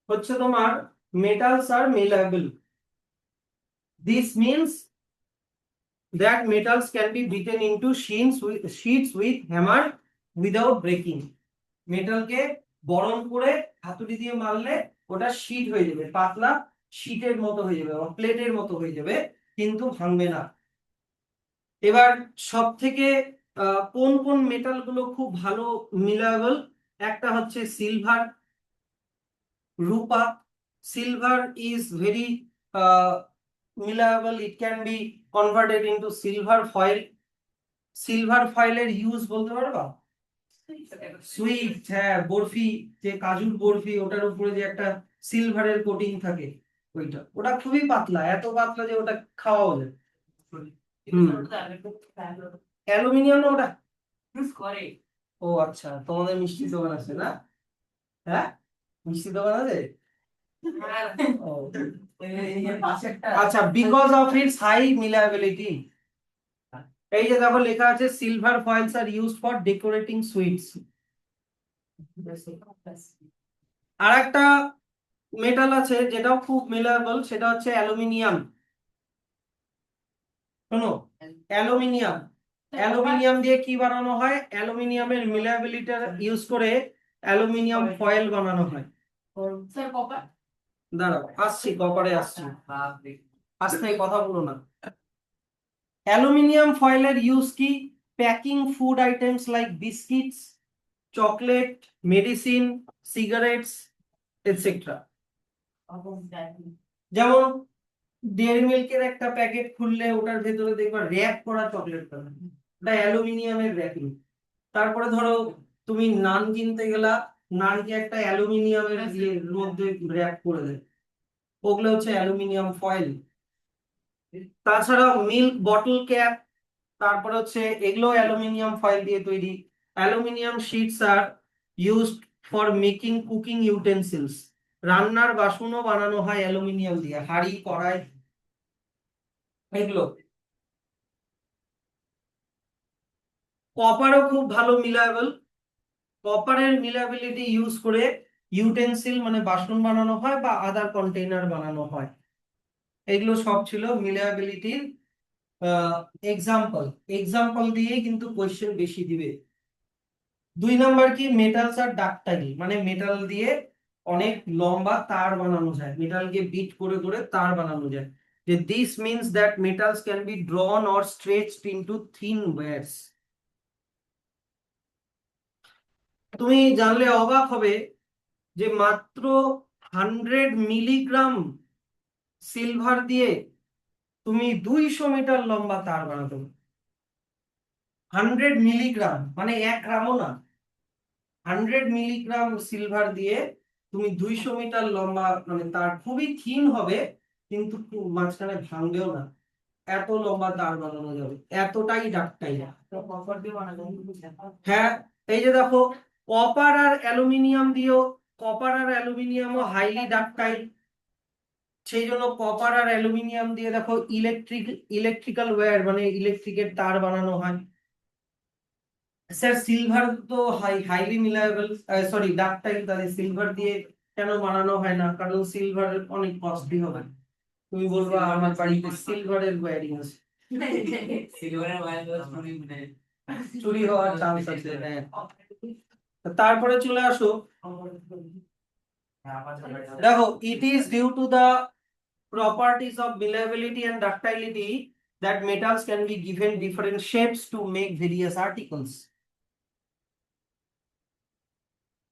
হচ্ছে তোমার metals are malleable. This means that metals can be beaten into sheets with hammer without breaking. মেটালকে গরম করে হাতুড়ি দিয়ে মারলে ওটা শীট হয়ে যাবে, পাতলা শীটের মতো হয়ে যাবে বা প্লেটের মতো হয়ে যাবে, কিন্তু ভাঙবে না। এবার সব থেকে কোন কোন মেটাল গুলো খুব ভালো মিলায়েবল? একটা হচ্ছে সিলভার, রূপা। Silver is very malleable, it can be converted into silver foil. Silver ফয়েলের ইউজ বলতে পারবা? সুইট, হ্যাঁ, বরফি, যে কাজুর বরফি, ওটার উপরে যে একটা সিলভারের কোটিং থাকে, ওইটা, ওটা খুবই পাতলা, এত পাতলা যে ওটা খাওয়াও যায়। হুম, অ্যালুমিনিয়াম না ওটা? ও আচ্ছা, তোমাদের মিষ্টি দোকান আছে না? হ্যাঁ, মিষ্টি দোকান আছে। ও, আচ্ছা, because of its high malleability. এই যে দেখো লেখা আছে silver foils are used for decorating sweets. আর একটা মেটাল আছে যেটাও খুব মিলায়েবল, সেটা হচ্ছে অ্যালুমিনিয়াম। শোনো, অ্যালুমিনিয়াম, অ্যালুমিনিয়াম দিয়ে কি বানানো হয়? অ্যালুমিনিয়ামের মিলায়াবিলিটি ইউজ করে অ্যালুমিনিয়াম ফয়েল বানানো হয়। দাঁড়াও, আসছি, কপারে আসছি, আস্তে কথা বলো না। অ্যালুমিনিয়াম ফয়েলের ইউজ কি? Packing food items like biscuits, chocolate, medicine, cigarettes, etcetera. যেমন ডেয়ারি মিল্কের একটা প্যাকেট খুললে ওটার ভেতরে দেখবা র্যাপ করা চকলেট পাবে, ওটা অ্যালুমিনিয়ামের র্যাপিং। তারপরে ধরো তুমি নান কিনতে গেলা, নানকে একটা অ্যালুমিনিয়ামের মধ্যে র্যাপ করে দেয়, ওগুলো হচ্ছে অ্যালুমিনিয়াম ফয়েল। তাছাড়া মিল্ক বটল ক্যাপ, তারপরে হচ্ছে এগুলো অ্যালুমিনিয়াম ফয়েল দিয়ে তৈরি। Aluminium shits R used for making cooking utensils. রান্নার বাসনও বানানো হয় অ্যালুমিনিয়াম দিয়ে, হাঁড়ি, কড়াই, এগুলো। কপারও খুব ভালো মিলায়েবল। কপারের মিলাবিলিটি ইউজ করে ইউটেন্সিল মানে বাসন বানানো হয় বা আদার কন্টেইনার বানানো হয়। এগুলো সব ছিল মিলাবিলিটির এক্সাম্পল। এক্সাম্পল দিয়ে কিন্তু কোশ্চেন বেশি দিবে। 2 নাম্বার কি? মেটালস আর ডাকটাইল, মানে মেটাল দিয়ে অনেক লম্বা তার বানানো যায়, মেটালকে বিট করে করে তার বানানো যায়। যে this means that metals can be ড্রন or stretched into thin wires. তুমি জানলে অবাক হবে যে মাত্র 100 মিলিগ্রাম সিলভার দিয়ে তুমি 200 মিটার লম্বা তার বানাতে পারো। 100 মিলিগ্রাম মানে 1 গ্রামও না। 100 মিলিগ্রাম সিলভার দিয়ে তুমি 200 মিটার লম্বা মানে তার, খুবই থিন হবে কিন্তু মাঝখানে ভাঙবেও না, এত লম্বা তার বানানো যাবে, এতটাই ডাক্তাই। হ্যাঁ, এই যে দেখো, কপার আর অ্যালুমিনিয়াম দিয়েও, কপার আর অ্যালুমিনিয়ামও হাইলি ডাক্টাইল, সেই জন্য কপার আর অ্যালুমিনিয়াম দিয়ে দেখো ইলেকট্রিক্যাল ওয়্যার মানে ইলেকট্রিকের তার বানানো হয়। স্যার সিলভার তো হাইলি মিলায়েবল, সরি ডাকটাইল, তাহলে সিলভার দিয়ে কেন বানানো হয় না? কারণ সিলভার অনেক কস্টলি হবে। তুমি বলবা আমার বাড়িতে সিলভারের ওয়্যারিং আছে, চুরি হওয়ার চান্স আছে, হ্যাঁ। তারপরে চলে আসো, দেখো, it is due to the properties of malleability and ductility that metals can be given different shapes to make various articles.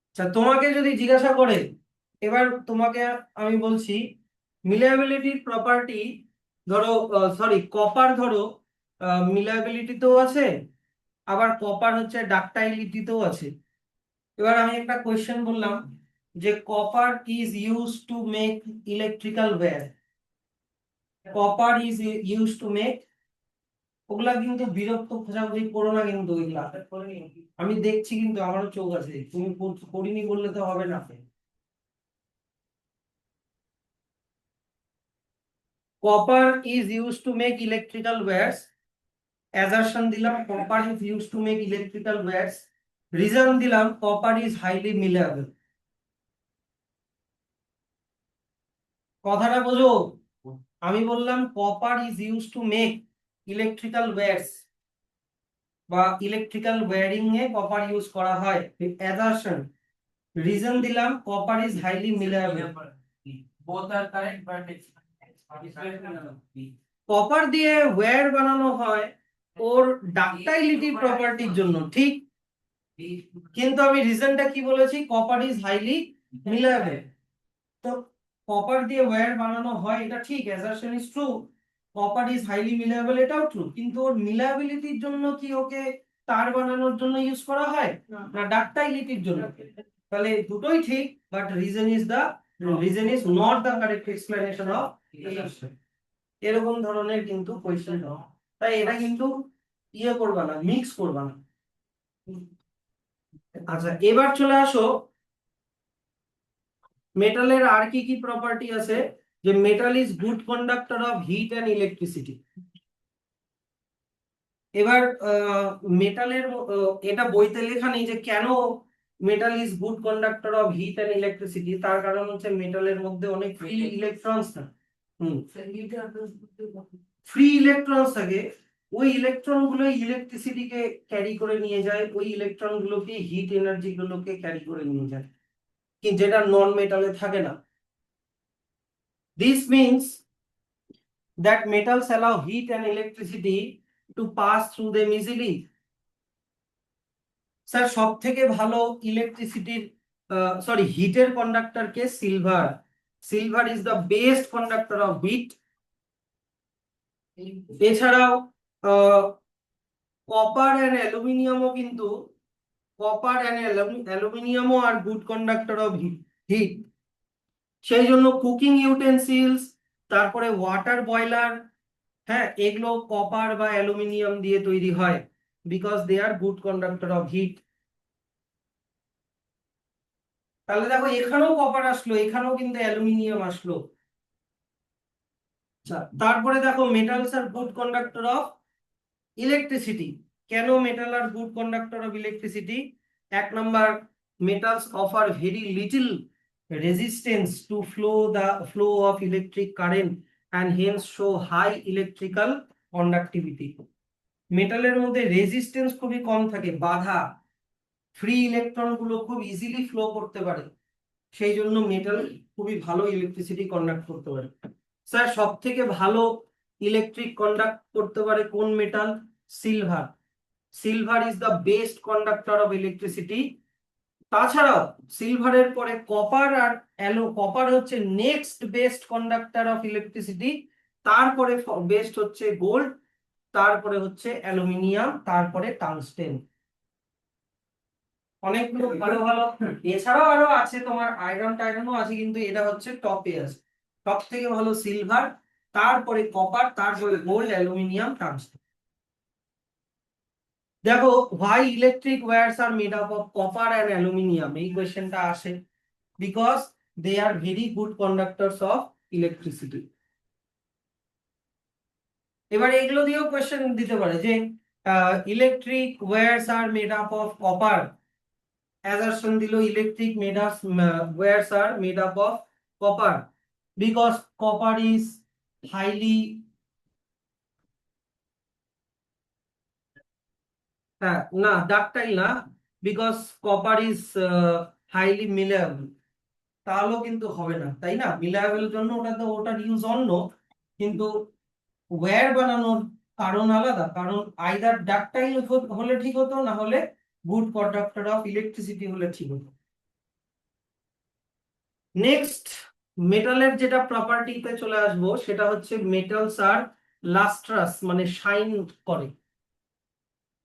আচ্ছা, তোমাকে যদি জিজ্ঞাসা করে, এবার তোমাকে আমি বলছি মিলায়াবিলিটির প্রপার্টি, ধরো সরি কপার, ধরো মিলায়াবিলিটিতেও আছে, আবার কপার হচ্ছে ডাকটাইলিটিতেও আছে। এবার আমি একটা কোয়েশ্চেন বললাম যে copper is used to make electrical wire, copper is used to make, ওগুলা কিন্তু বিরক্ত খোঁজাখুঁজি করো না কিন্তু, ওইগুলা আমি দেখছি কিন্তু, আমারও চোখ আছে, তুমি করিনি বললে তো হবে না। Copper is use to make electrical wires, assertion দিলাম copper is use to make electrical wires, reason দিলাম কপার ইজ হাইলি মিলায়েবল। কথাটা বোঝো? আমি বললাম copper is use to make electrical wires বা ইলেকট্রিক্যাল ওয়্যারিং এ কপার ইউজ করা হয়। অ্যাজারশন, রিজন দিলাম copper is highly malleable. both are correct but it's copper দিয়ে ওয়্যার বানানো হয় ওর ডাক্টাইলিটি প্রপার্টির জন্য, ঠিক? কিন্তু আমি রিজনটা কি বলেছি? Copper is highly malleable. তো কপার দিয়ে ওয়্যার বানানো হয় এটা ঠিক, assertion is true. Copper is highly malleable এটাও ট্রু, কিন্তু ওর মিলাবিলিটির জন্য কি ওকে তার বানানোর জন্য ইউজ করা হয় না ডাক্টাইলিটির জন্য? তাহলে দুটোই ঠিক, but reason is not the correct explanation of assertion. এরকম ধরনের কিন্তু কোয়েশ্চেন হয়, তাই এটা কিন্তু ইয়ে করবা না, মিক্স করবা না। আচ্ছা, এবার চলে আসো মেটালের আর কি কি প্রপার্টি আছে। যে metal is good conductor of heat and electricity. এবার মেটালের এটা বইতে লেখা নেই যে কেন metal is good conductor of heat and electricity. তার কারণ হচ্ছে মেটালের মধ্যে অনেক ফ্রি ইলেকট্রনস থাকে। ফ্রি ইলেকট্রনস থাকে, ওই ইলেকট্রন গুলো ইলেকট্রিসিটিকে ক্যারি করে নিয়ে যায়, ওই ইলেকট্রন গুলোকে হিট এনার্জি গুলোকে ক্যারি করে নিয়ে যায়, কি যেটা নন মেটালে থাকে না। This means that metals allow heat and electricity to pass through them easily. Sir সব থেকে ভালো ইলেকট্রিসিটির সরি হিটের কন্ডাক্টর কে? Silver. Silver is the best conductor of heat. এছাড়াও কপার অ্যান্ড অ্যালুমিনিয়ামও কিন্তু are good conductor of heat. সেই জন্য কুকিং ইউটেন্সিলস, তারপরে ওয়াটার বয়লার, হ্যাঁ, এগুলো কপার বা অ্যালুমিনিয়াম দিয়ে তৈরি হয়, because they are good conductor of heat. তাহলে দেখো এখানেও কপার আসলো, এখানেও কিন্তু অ্যালুমিনিয়াম আসলো। আচ্ছা, তারপরে দেখো metals are good conductor of electricity. কেন metal are good conductor of electricity? এক number, metals offer very little resistance to flow of electric current and hence show high electrical conductivity. মেটালের মধ্যে রেজিস্ট্যান্স খুবই কম থাকে, বাধা, ফ্রি ইলেকট্রন গুলো খুব easily flow করতে পারে, সেই জন্য মেটাল খুবই ভালো ইলেকট্রিসিটি কন্ডাক্ট করতে পারে। স্যার সব থেকে ভালো ইলেকট্রিক কন্ডাক্ট করতে পারে কোন metal? Silver. Silver is the best conductor of electricity. তাছাড়াও সিলভারের পরে কপার আর কপার হচ্ছে next best conductor of electricity, তারপরে বেস্ট হচ্ছে গোল্ড, তারপরে হচ্ছে অ্যালুমিনিয়াম, তারপরে টাংস্টেন। অনেকগুলো ভালো ভালো, এছাড়াও আরো আছে তোমার আয়রন টাইরনও আছে, কিন্তু এটা হচ্ছে টপে আছে। সব থেকে ভালো সিলভার, তারপরে কপার, তারপরে গোল্ড, অ্যালুমিনিয়াম, টাংস্টেন। দেখো why electric wires are made up of copper and aluminium, এই কোয়েশ্চেনটা আসে because they are very good conductors of electricity. এবার এগুলো দিয়েও কোয়েশ্চেন দিতে পারে যে electric wires are made up of copper. assertion দিল electric wires are made up of copper because copper is highly না ডাকটাইল না, বিকজ কপার ইজ হাইলি মিলেবল। তাহলেও কিন্তু হবে না, তাই না? মিলেবল জন্য ওটার ইউজ অন্য, কিন্তু ওয়্যার বানানোর কারণ আলাদা, কারণ আইদার ডাকটাইল হলে ঠিক হতো, না হলে গুড কন্ডাক্টর অফ ইলেকট্রিসিটি হলে ঠিক হতো। নেক্সট মেটালের যেটা প্রপার্টিতে চলে আসবো সেটা হচ্ছে মেটালস আর লাস্ট্রাস, মানে শাইন করে।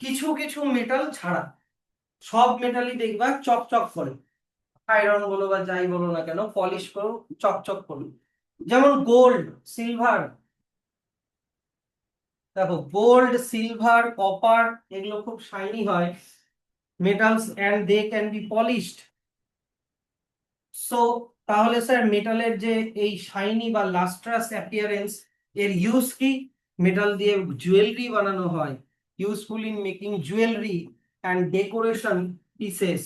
কিছু কিছু মেটাল ছাড়া সব মেটালই দেখবা চকচক করে, আয়রন বলো বা যাই বলো না কেন, পলিশ করো, চকচক করো। যেমন গোল্ড, সিলভার, দেখো গোল্ড, সিলভার, কপার এগুলো খুব শাইনি হয় metals and they can be polished. So তাহলে স্যার মেটালের যে এই শাইনি বা লাস্ট্রাস অ্যাপিয়ারেন্স, এর ইউজ কি? মেটাল দিয়ে জুয়েলারি বানানো হয়, useful in making jewellery and decoration pieces.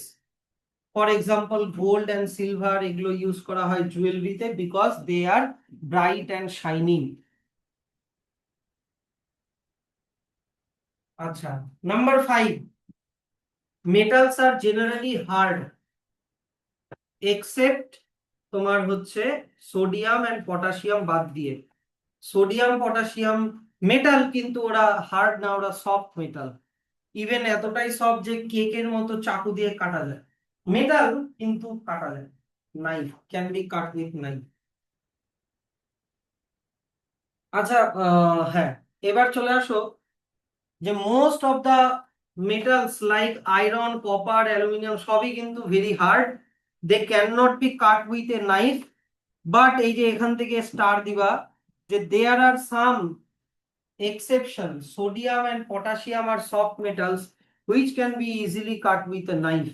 For example gold and silver এগুলো ইউজ করা হয় জুয়েলারিতে because they are bright and shining. আচ্ছা, number 5, metals are generally hard except তোমার হচ্ছে সোডিয়াম অ্যান্ড পটাশিয়াম বাদ দিয়ে। সোডিয়াম পটাশিয়াম মেটাল কিন্তু ওরা হার্ড না, ওরা সফট মেটাল। ইভেন এতটাই সফট যে কেকের মতো চাকু দিয়ে কাটা যায়। মেটাল কিন্তু কাটা যায়, knife can be cut with knife. আচ্ছা, হ্যাঁ, এবার চলে আসো যে most of the metals like iron, copper, aluminium সবই কিন্তু very hard, they can not be cut with a knife. But এই যে এখান থেকে স্টার দিবা যে there are some exception, sodium and potassium are soft metals which can be easily cut with a knife.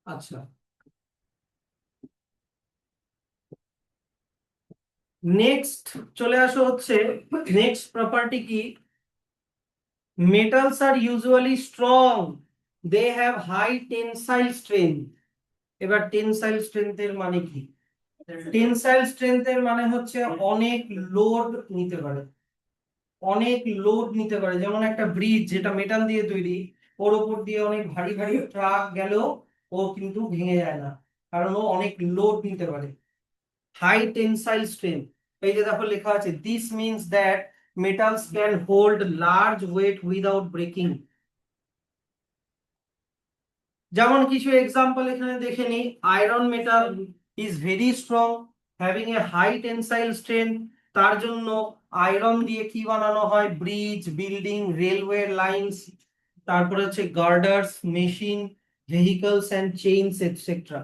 আচ্ছা, next চলে আসো হচ্ছে নেক্সট প্রপার্টি কি, metals are usually strong, they have high tensile strength। এবার tensile স্ট্রেংথের মানে কি? Tensile স্ট্রেংথের মানে হচ্ছে অনেক লোড নিতে পারে, অনেক লোড নিতে পারে। যেমন একটা ব্রিজ যেটা মেটাল দিয়ে তৈরি, ওর উপর দিয়ে অনেক ভারী ভারী ট্রাক গেলেও ও কিন্তু ভেঙে যায় না, কারণ ও অনেক লোড নিতে পারে। হাই টেনসাইল স্ট্রেংথ, এই যে দেখো লেখা আছে this means that metals can hold large weight without breaking. যেমন কিছু এক্সাম্পল এখানে দেখে নিই, iron metal is very strong, having a high tensile strength. তার জন্য আয়রন দিয়ে কি বানানো হয়, ব্রিজ, বিল্ডিং, রেলওয়ে লাইনস, তারপরে হচ্ছে girders, machine, vehicles and chains etcetera.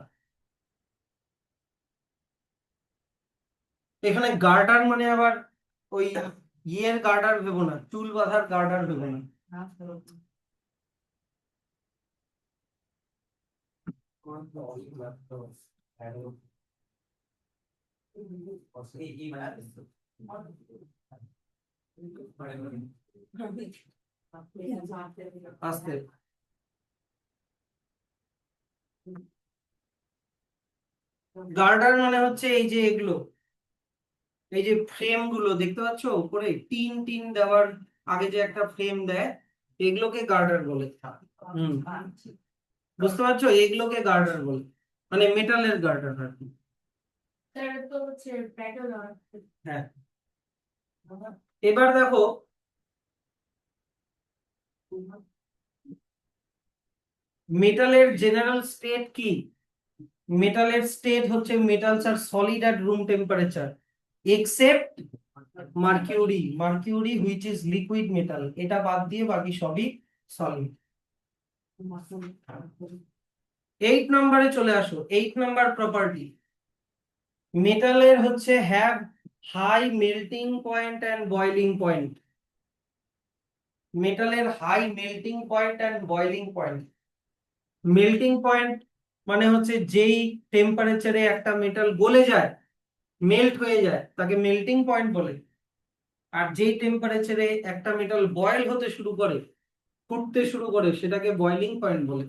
এখানে গার্ডার মানে আবার ওই ইয়ের গার্ডার ভেবো না, চুল বাঁধার গার্ডার ভেবো না। আস্তে, গার্ডার মানে হচ্ছে এই যে এগুলো, এই যে ফ্রেম গুলো দেখতে পাচ্ছ উপরে টিন টিন দেওয়ার আগে যে একটা ফ্রেম দেয়, এগুলোকে গার্ডার বলে। হুম, বুঝতে পারছো, এগুলোকে গার্ডার বলে, মানে মেটালের গার্ডার আর কি। হ্যাঁ, এবার দেখো মেটালের জেনারেল স্টেট কি। মেটালের স্টেট হচ্ছে metals are solid at room temperature except mercury, mercury which is liquid metal, এটা বাদ দিয়ে বাকি সবই সলিড। 8 নম্বরে চলে আসো, 8 নম্বর প্রপার্টি, মেটালের হচ্ছে have high melting point and boiling point. মেটালের high melting point and boiling point. Melting point মানে হচ্ছে যেই টেম্পারেচারে একটা মেটাল গলে যায়, মেল্ট হয়ে যায়, তাকে মেল্টিং পয়েন্ট বলে। আর যেই টেম্পারেচারে একটা মেটাল বয়েল হতে শুরু করে, ফুটতে শুরু করে, সেটাকে বয়লিং পয়েন্ট বলে।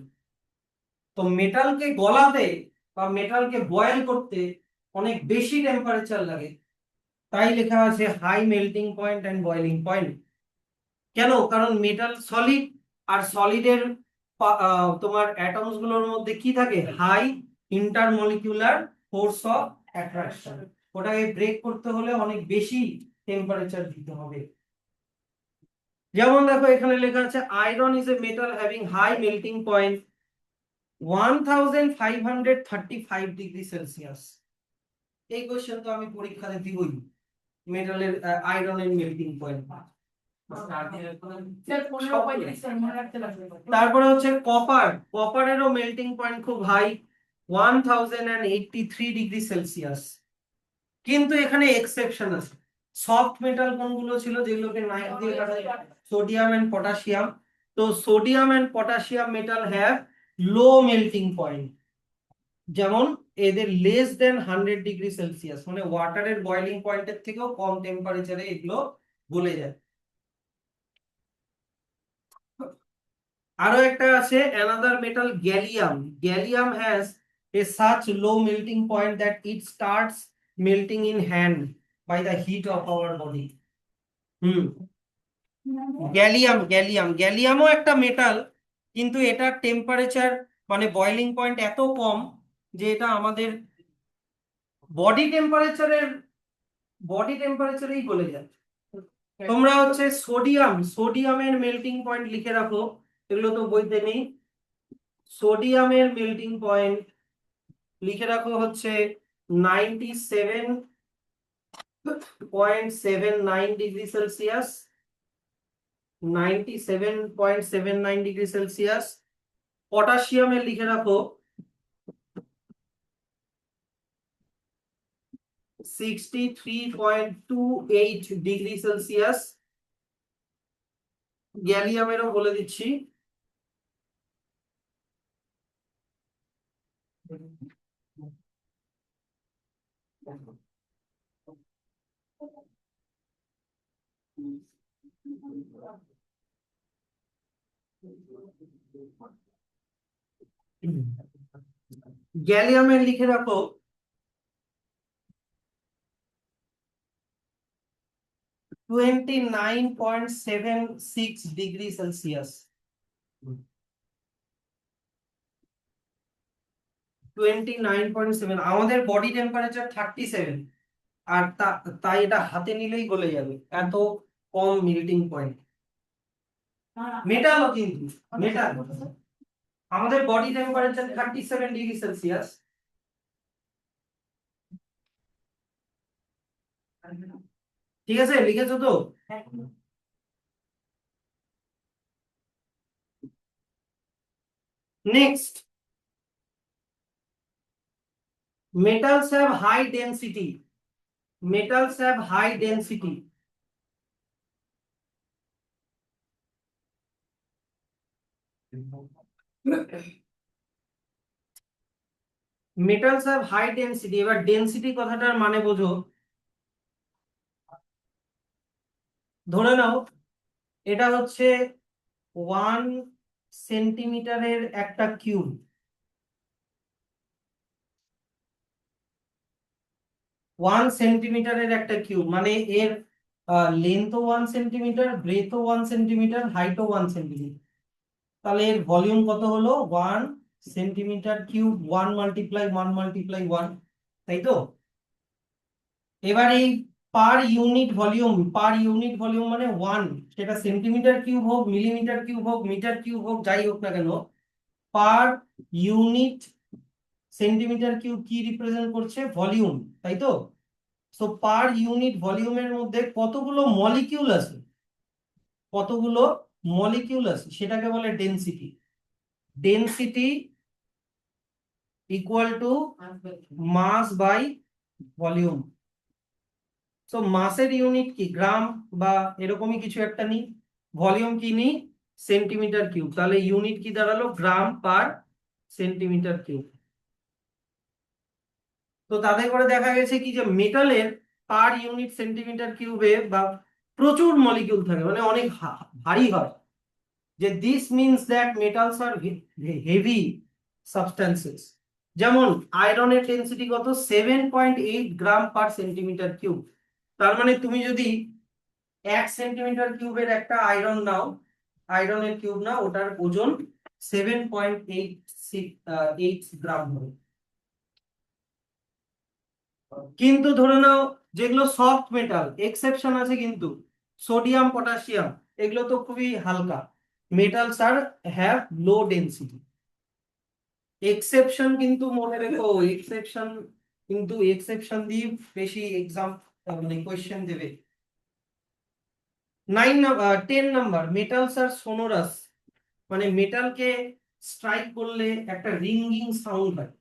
তো মেটালকে গলাতে বা মেটালকে বয়েল করতে অনেক বেশি টেম্পারেচার লাগে, তাই লেখা আছে high melting point and boiling point. কেন? কারণ মেটাল সলিড, আর সলিডের তোমার অ্যাটমস গুলোর মধ্যে কি থাকে, high intermolecular force of attraction, ওটাকে ব্রেক করতে হলে অনেক বেশি টেম্পারেচার দিতে হবে। যেমন দেখো এখানে লেখা আছে iron is a metal having high melting point 1535 degree Celsius. এই কোশ্চেন তো আমি পরীক্ষাতে দিবই, মেটালের আয়রনের মেল্টিং পয়েন্ট। তারপরে হচ্ছে কপার, কপারেরও মেল্টিং পয়েন্ট খুব হাই 1083 ডিগ্রি সেলসিয়াস। কিন্তু এখানে এক্সেপশন আছে, সফট মেটাল কোনগুলো ছিল যেগুলোকে নাইফ দিয়ে কাটা যায়, সোডিয়াম এন্ড পটাশিয়াম। তো sodium and potassium metal have low melting point, যেমন এদের লেস দেন 100 ডিগ্রি সেলসিয়াস, মানে ওয়াটারের বয়লিং পয়েন্টের থেকেও কম টেম্পারেচারে এগুলো গলে যায়। আরো একটা আছে another metal gallium. Gallium has a such low melting point that it starts melting in hand by the heat of our body. হুম, গ্যালিয়ামও একটা মেটাল, কিন্তু এটার টেম্পারেচার মানে বয়লিং পয়েন্ট এত কম যে এটা আমাদের বডি টেম্পারেচারের বডি টেম্পারেচারেই গলে যায়। তোমরা হচ্ছে সোডিয়ামের মেল্টিং পয়েন্ট লিখে রাখো, এগুলো তো বইতে নেই। সোডিয়ামের মেল্টিং পয়েন্ট লিখে রাখো হচ্ছে 97.79 ডিগ্রি সেলসিয়াস, 97.79 ডিগ্রি সেলসিয়াস। পটাশিয়ামের লিখে রাখো 63.28 ডিগ্রি সেলসিয়াস। গ্যালিয়ামেরও বলে দিচ্ছি, গ্যালিয়ামের লিখে রাখো 29.76 ডিগ্রি সেলসিয়াস। 29.7, আমাদের বডি টেম্পারেচার 37, আর তাই এটা হাতে নিলেই গলে যাবে, এত কম মেল্টিং পয়েন্ট। মেটালও কিন্তু মেটাল, আমাদের বডি টেম্পারেচার 37 ডিগ্রি সেলসিয়াস। ঠিক আছে, লিখেছো তো? Next, metals have high density. Metals have high density. Metals have high density. এবার ডেনসিটি কথাটার মানে বোঝো। ধরে নাও এটা হচ্ছে 1 সেন্টিমিটারের একটা কিউব, 1 সেন্টিমিটারের একটা কিউব, মানে এর লেন্থও 1 সেন্টিমিটার, ব্রেথও 1 সেন্টিমিটার, হাইটও 1 সেন্টিমিটার। তাহলে এর ভলিউম কত হলো? 1 সেন্টিমিটার কিউব, 1 মাল্টিপ্লাই 1 মাল্টিপ্লাই 1, তাই তো? এবার এই পার ইউনিট ভলিউম মানে 1, সেটা সেন্টিমিটার কিউব হোক, মিলিমিটার কিউব হোক, মিটার কিউব হোক, যাই হোক না কেন, পার ইউনিট সেন্টিমিটার কিউব কি রিপ্রেজেন্ট করছে? ভলিউম, তাই তো? সো পার ইউনিট ভলিউমের মধ্যে কতগুলো মলিকিউল আছে সেটাকে বলে density. Density equal to mass by volume. So মাসের ইউনিট কি? গ্রাম বা এরকমই কিছু একটা নিই, ভলিউম কি নিই? সেন্টিমিটার কিউব, তাহলে ইউনিট কি দাঁড়ালো? গ্রাম পার সেন্টিমিটার কিউব। তো তাতে করে দেখা গেছে কি যে মেটালের পার ইউনিট সেন্টিমিটার কিউবে বা প্রচুর মলিকিউল থাকে, মানে অনেক ভারী হয়, যে this means that metals are heavy substances. যেমন আয়রনের ডেনসিটি কত? 7.8 গ্রাম পার সেন্টিমিটার কিউব। তার মানে তুমি যদি 1 সেন্টিমিটার কিউবের একটা আয়রন নাও, আয়রনের কিউব নাও, ওটার ওজন 7.8 গ্রাম হবে। কিন্তু ধরে নাও যেগুলো সফট মেটাল, এক্সেপশন আছে কিন্তু, সোডিয়াম, পটাশিয়াম, এগুলো তো খুবই হালকা metals, are have low density. Exception কিন্তু মনে রেখো, এক্সেপশন দিয়ে বেশি এক্সাম মানে কোয়েশ্চেন দেবে। 10 নাম্বার, মেটালস আর সোনোরাস, মানে মেটালকে স্ট্রাইক করলে একটা রিঙ্গিং সাউন্ড হয়,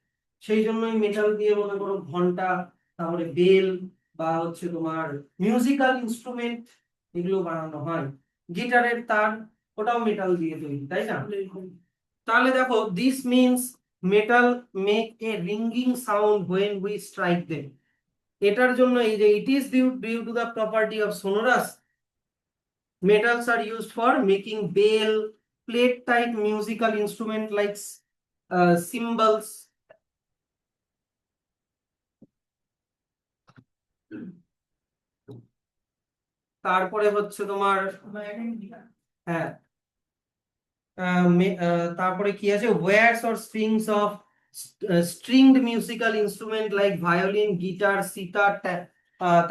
সেই জন্যই মেটাল দিয়ে মনে করো ঘন্টা, তারপরে বেল, বা হচ্ছে তোমার মিউজিক্যাল ইনস্ট্রুমেন্ট, এগুলো বানানো হয়। গিটারের তার, ওটাও মেটাল দিয়ে তৈরি, তাই না? তাহলে দেখো, this means metal make a ringing sound when we strike them. এটার জন্য এই যে it is due to the property of sonorous, Metals are used for making bell, plate type musical instrument like cymbals. তারপরে হচ্ছে তোমার হ্যাঁ তারপরে কি আছে, wires or strings of stringed musical instrument like violin, guitar, sitar,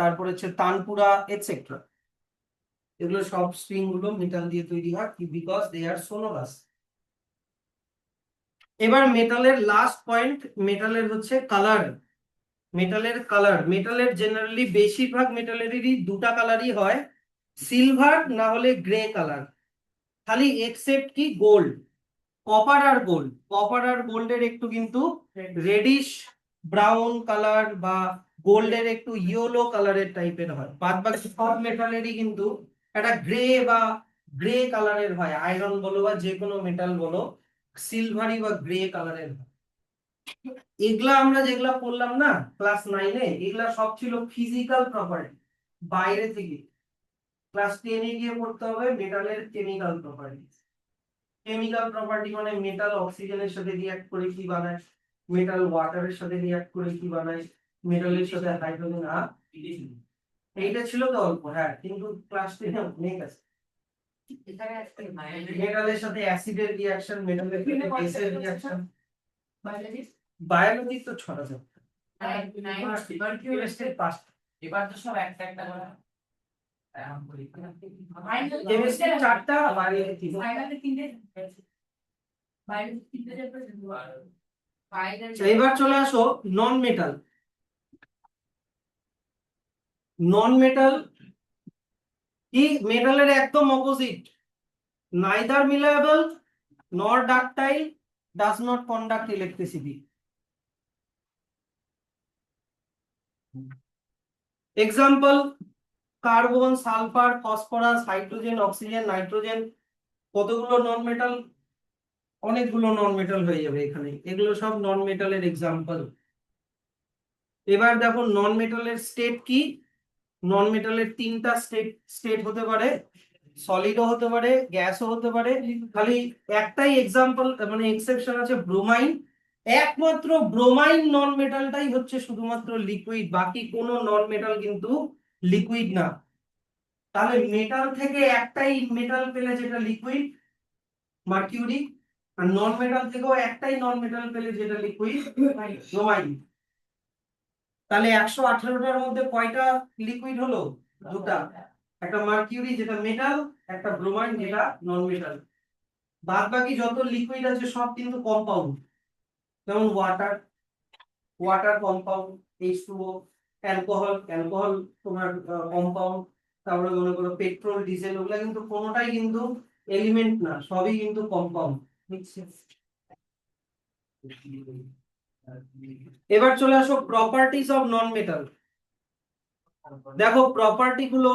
তারপরে হচ্ছে তানপুরা এটসেট্রা। এগুলো সব স্ট্রিং গুলো মেটাল দিয়ে তৈরি হয় বিকজ দে আর সোনোরাস। এবার মেটালের লাস্ট পয়েন্ট, মেটালের হচ্ছে কালার। মেটালের কালার, মেটালের জেনারেলি বেশিরভাগ মেটালেরই দুটা কালারই হয়, সিলভার না হলে গ্রে কালার, খালি এক্সেপ্ট কি গোল্ড, কপার আর গোল্ড। কপার আর গোল্ডের একটু কিন্তু রেডিশ ব্রাউন কালার বা গোল্ডের একটু ইয়েলো কালারের টাইপের হয়, বাদ বাকি সব মেটালেরই কিন্তু একটা গ্রে বা গ্রে কালারের হয়, আয়রন বলো বা যে কোনো মেটাল বলো সিলভারি বা গ্রে কালারের হয়। এগুলা আমরা যেগুলা পড়লাম না ক্লাস 9-এ, এগুলা সব ছিল ফিজিক্যাল প্রপার্টি, বাইরে থেকে। ক্লাস 10-এ গিয়ে পড়তে হবে মেটালের কেমিক্যাল প্রপার্টি। কেমিক্যাল প্রপার্টি মানে মেটাল অক্সিজেনের সাথে রিঅ্যাক্ট করে কি বানায়, মেটাল ওয়াটারের সাথে রিঅ্যাক্ট করে কি বানায়, মেটালের সাথে হাইড্রোজেন আর এইটা ছিল তো অল্প, হ্যাঁ, কিন্তু ক্লাস 10-এ অনেক আছে। মেটালের সাথে অ্যাসিডের রিঅ্যাকশন, মেটালের সাথে বেসের রিঅ্যাকশন, বায়োলজি তো ছড়া যাবে। এবার তো সব একটা একটা করে কেমিস্ট্রি 4টা, বায়োলজি 3টা। এবার চলে আসো নন মেটাল। নন মেটাল কি মেটালের একদম opposite, neither malleable nor ductile, does not conduct electricity. Example carbon, sulphur, phosphorus, hydrogen, oxygen, nitrogen. কতগুলো নন মেটাল, অনেকগুলো নন মেটাল হয়ে যাবে এখানে, এগুলো সব নন মেটালের এক্সাম্পল। এবার দেখো নন মেটালের স্টেট কি, নন মেটালের 3টা স্টেট হতে পারে, সলিডও হতে পারে, গ্যাসও হতে পারে, খালি একটাই এক্সাম্পল মানে এক্সেপশন আছে ব্রোমাইন। একমাত্র ব্রোমাইন নন মেটালটাই হচ্ছে শুধুমাত্র লিকুইড, বাকি কোনো নন মেটাল কিন্তু লিকুইড না। তাহলে মেটাল থেকে একটাই মেটাল পেলে যেটা লিকুইড, মার্কিউরি, আর নন মেটাল থেকেও একটাই নন মেটাল পেলে যেটা লিকুইড, ব্রোমাইন। তাহলে 118টার মধ্যে কয়টা লিকুইড হলো, দুটা, একটা মার্কিউরি যেটা মেটাল, একটা ব্রোমাইন যেটা নন মেটাল। বাদ বাকি যত লিকুইড আছে সব কিন্তু কম্পাউন্ড, যেমন water, water compound, H2O, alcohol, alcohol তোমার কম্পাউন্ড, তারপরে মনে করো পেট্রোল, ডিজেল, ওগুলা কিন্তু কোনোটাই কিন্তু এলিমেন্ট না, সবই কিন্তু কম্পাউন্ড। এবার চলে আসো প্রপার্টিজ অফ নন মেটাল। দেখো প্রপার্টি গুলো